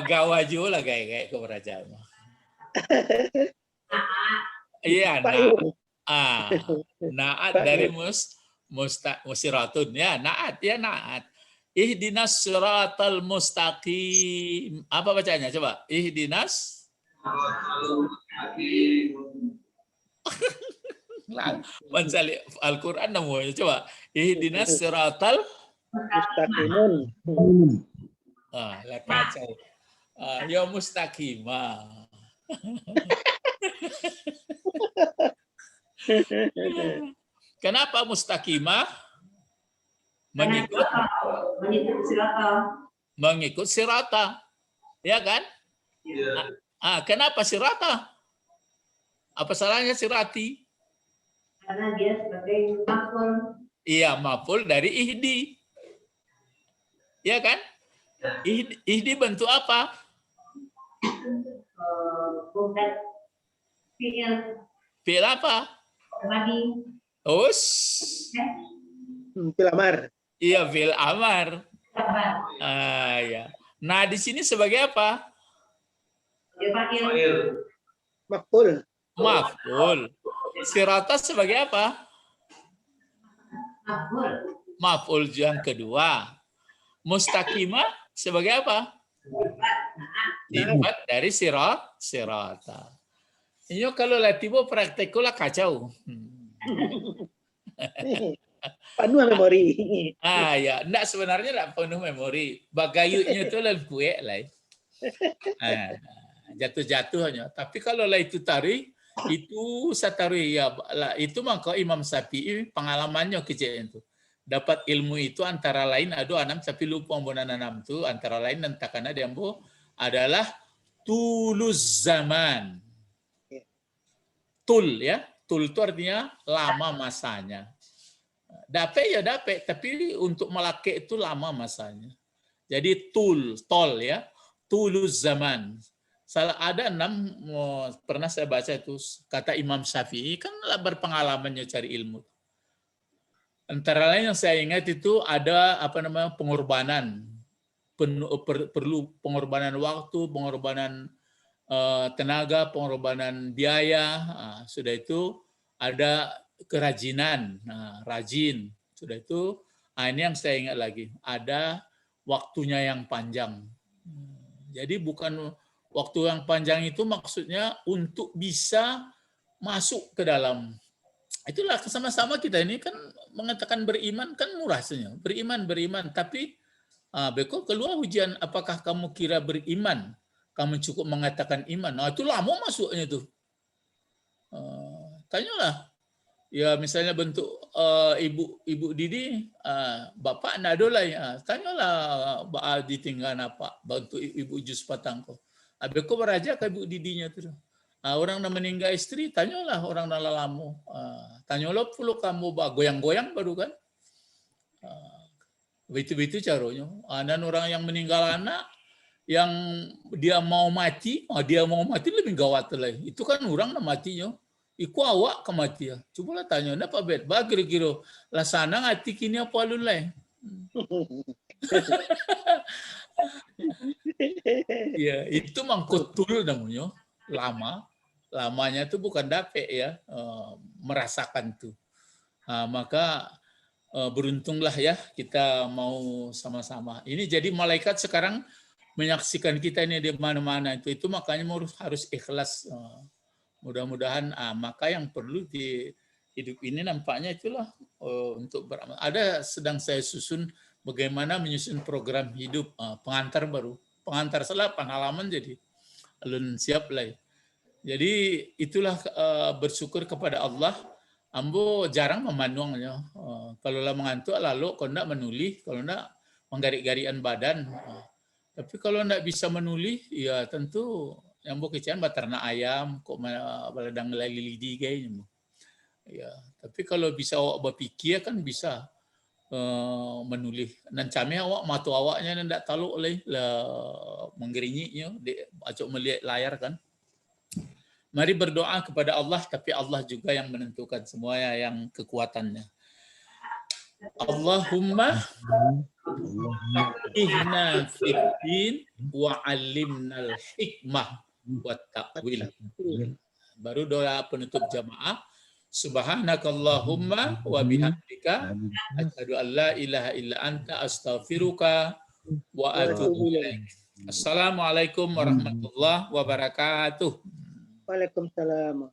gawa juga kayak kerajaan. Iya, naat dari musiratun ya, naat. Ihdinas siratal mustaqim. Apa bacanya coba? Ihdinas Mansali Al-Qur'an namanya coba. Ihdinas siratal Mustaqimun. lah kacau. Ya mustaqimah. Kenapa mustaqimah? Mengikut sirata. Ya kan? Kenapa sirata? Apa salahnya sirati? Karena dia sebagai maf'ul. Iya, maf'ul dari ihdi. Ya kan? Ihdi bentuk apa? Bukan fi'il. Fi'il apa? Madi. Fil amar. Iya, fi'il amar. Ya. Nah, di sini sebagai apa? Maf'ul. Maf'ul. Sirata sebagai apa? Maf'ul yang kedua. Mustaqimah sebagai apa? Sifat dari sirata. Ini kalau latibo praktikulah kacau. Penuh memori. Ya, enggak sebenarnya enggak penuh memori. Bagayunya itu lebih kue lah. Jatuh-jatuh hanya. Tapi kalau lah itu tari, itu satari ya, itu maka Imam Syafi'i pengalamannya kecil itu. Dapat ilmu itu antara lain ada anam tapi lupa ambunan anam itu antara lain nantakana diambo adalah tuluz zaman. Tul ya, tul itu artinya lama masanya. Dapat ya dapat, tapi untuk melake itu lama masanya. Jadi tol ya, tuluz zaman. Salah ada 6 pernah saya baca itu kata Imam Syafi'i kan berpengalamannya cari ilmu. Antara lain yang saya ingat itu ada pengorbanan, perlu pengorbanan waktu, pengorbanan tenaga, pengorbanan biaya. Sudah itu ada kerajinan, rajin. Sudah itu ini yang saya ingat lagi. Ada waktunya yang panjang. Jadi bukan waktu yang panjang itu maksudnya untuk bisa masuk ke dalam. Itulah sama-sama kita ini kan mengatakan beriman kan murah saja. Beriman. Tapi beko keluar ujian apakah kamu kira beriman? Kamu cukup mengatakan iman. Itu lama masuknya tuh. Tanyalah. Ya misalnya bentuk ibu Didi, bapak nak ada lah. Tanyalah ditinggal apa bentuk ibu jus patangko. Beko beraja ke ibu Didinya tuh. Orang nak meninggal istri, tanyalah orang nak lalamu. Tanyalah puluh kamu goyang-goyang baru kan. Begitu caranya. Dan orang yang meninggal anak, yang dia mau mati lebih gawat lagi. Itu kan orang nak matinya. Iku awak kematian. Cobalah tanya, apa bet? Kira-kira lah sana ngati kini apa lulai? Ya, itu mangkutul namanya, lama. lamanya itu bukan dapet ya, merasakan tuh. Maka beruntunglah ya kita mau sama-sama. Ini jadi malaikat sekarang menyaksikan kita ini di mana-mana itu makanya harus ikhlas. Mudah-mudahan maka yang perlu di hidup ini nampaknya itulah untuk beramal. Ada sedang saya susun bagaimana menyusun program hidup pengantar baru. Pengantar 8 halaman jadi alun siap lah. Jadi itulah bersyukur kepada Allah. Ambo jarang memanduangnya. Kalau lah mengantuk lalu kalau enggak menuli, kalau enggak menggarik-garian badan. Tapi kalau enggak bisa menuli, ya tentu yang bo kecian baternak ayam kok baladang lili kayaknya. Ya, tapi kalau bisa awak berpikir kan bisa menuli. Dan kami awak matu awaknya ndak tahu oleh menggerinyinya, acok melihat layar kan. Mari berdoa kepada Allah, tapi Allah juga yang menentukan semuanya yang kekuatannya. Allahumma ihna fiddin wa alimnal hikmah wa ta'wil. Baru doa penutup jamaah. Subhanakallahumma wa bihamdika asyhadu an la ilaha illa anta astaghfiruka wa atubu ilaik. Assalamualaikum warahmatullahi wabarakatuh. Waalaikumsalam.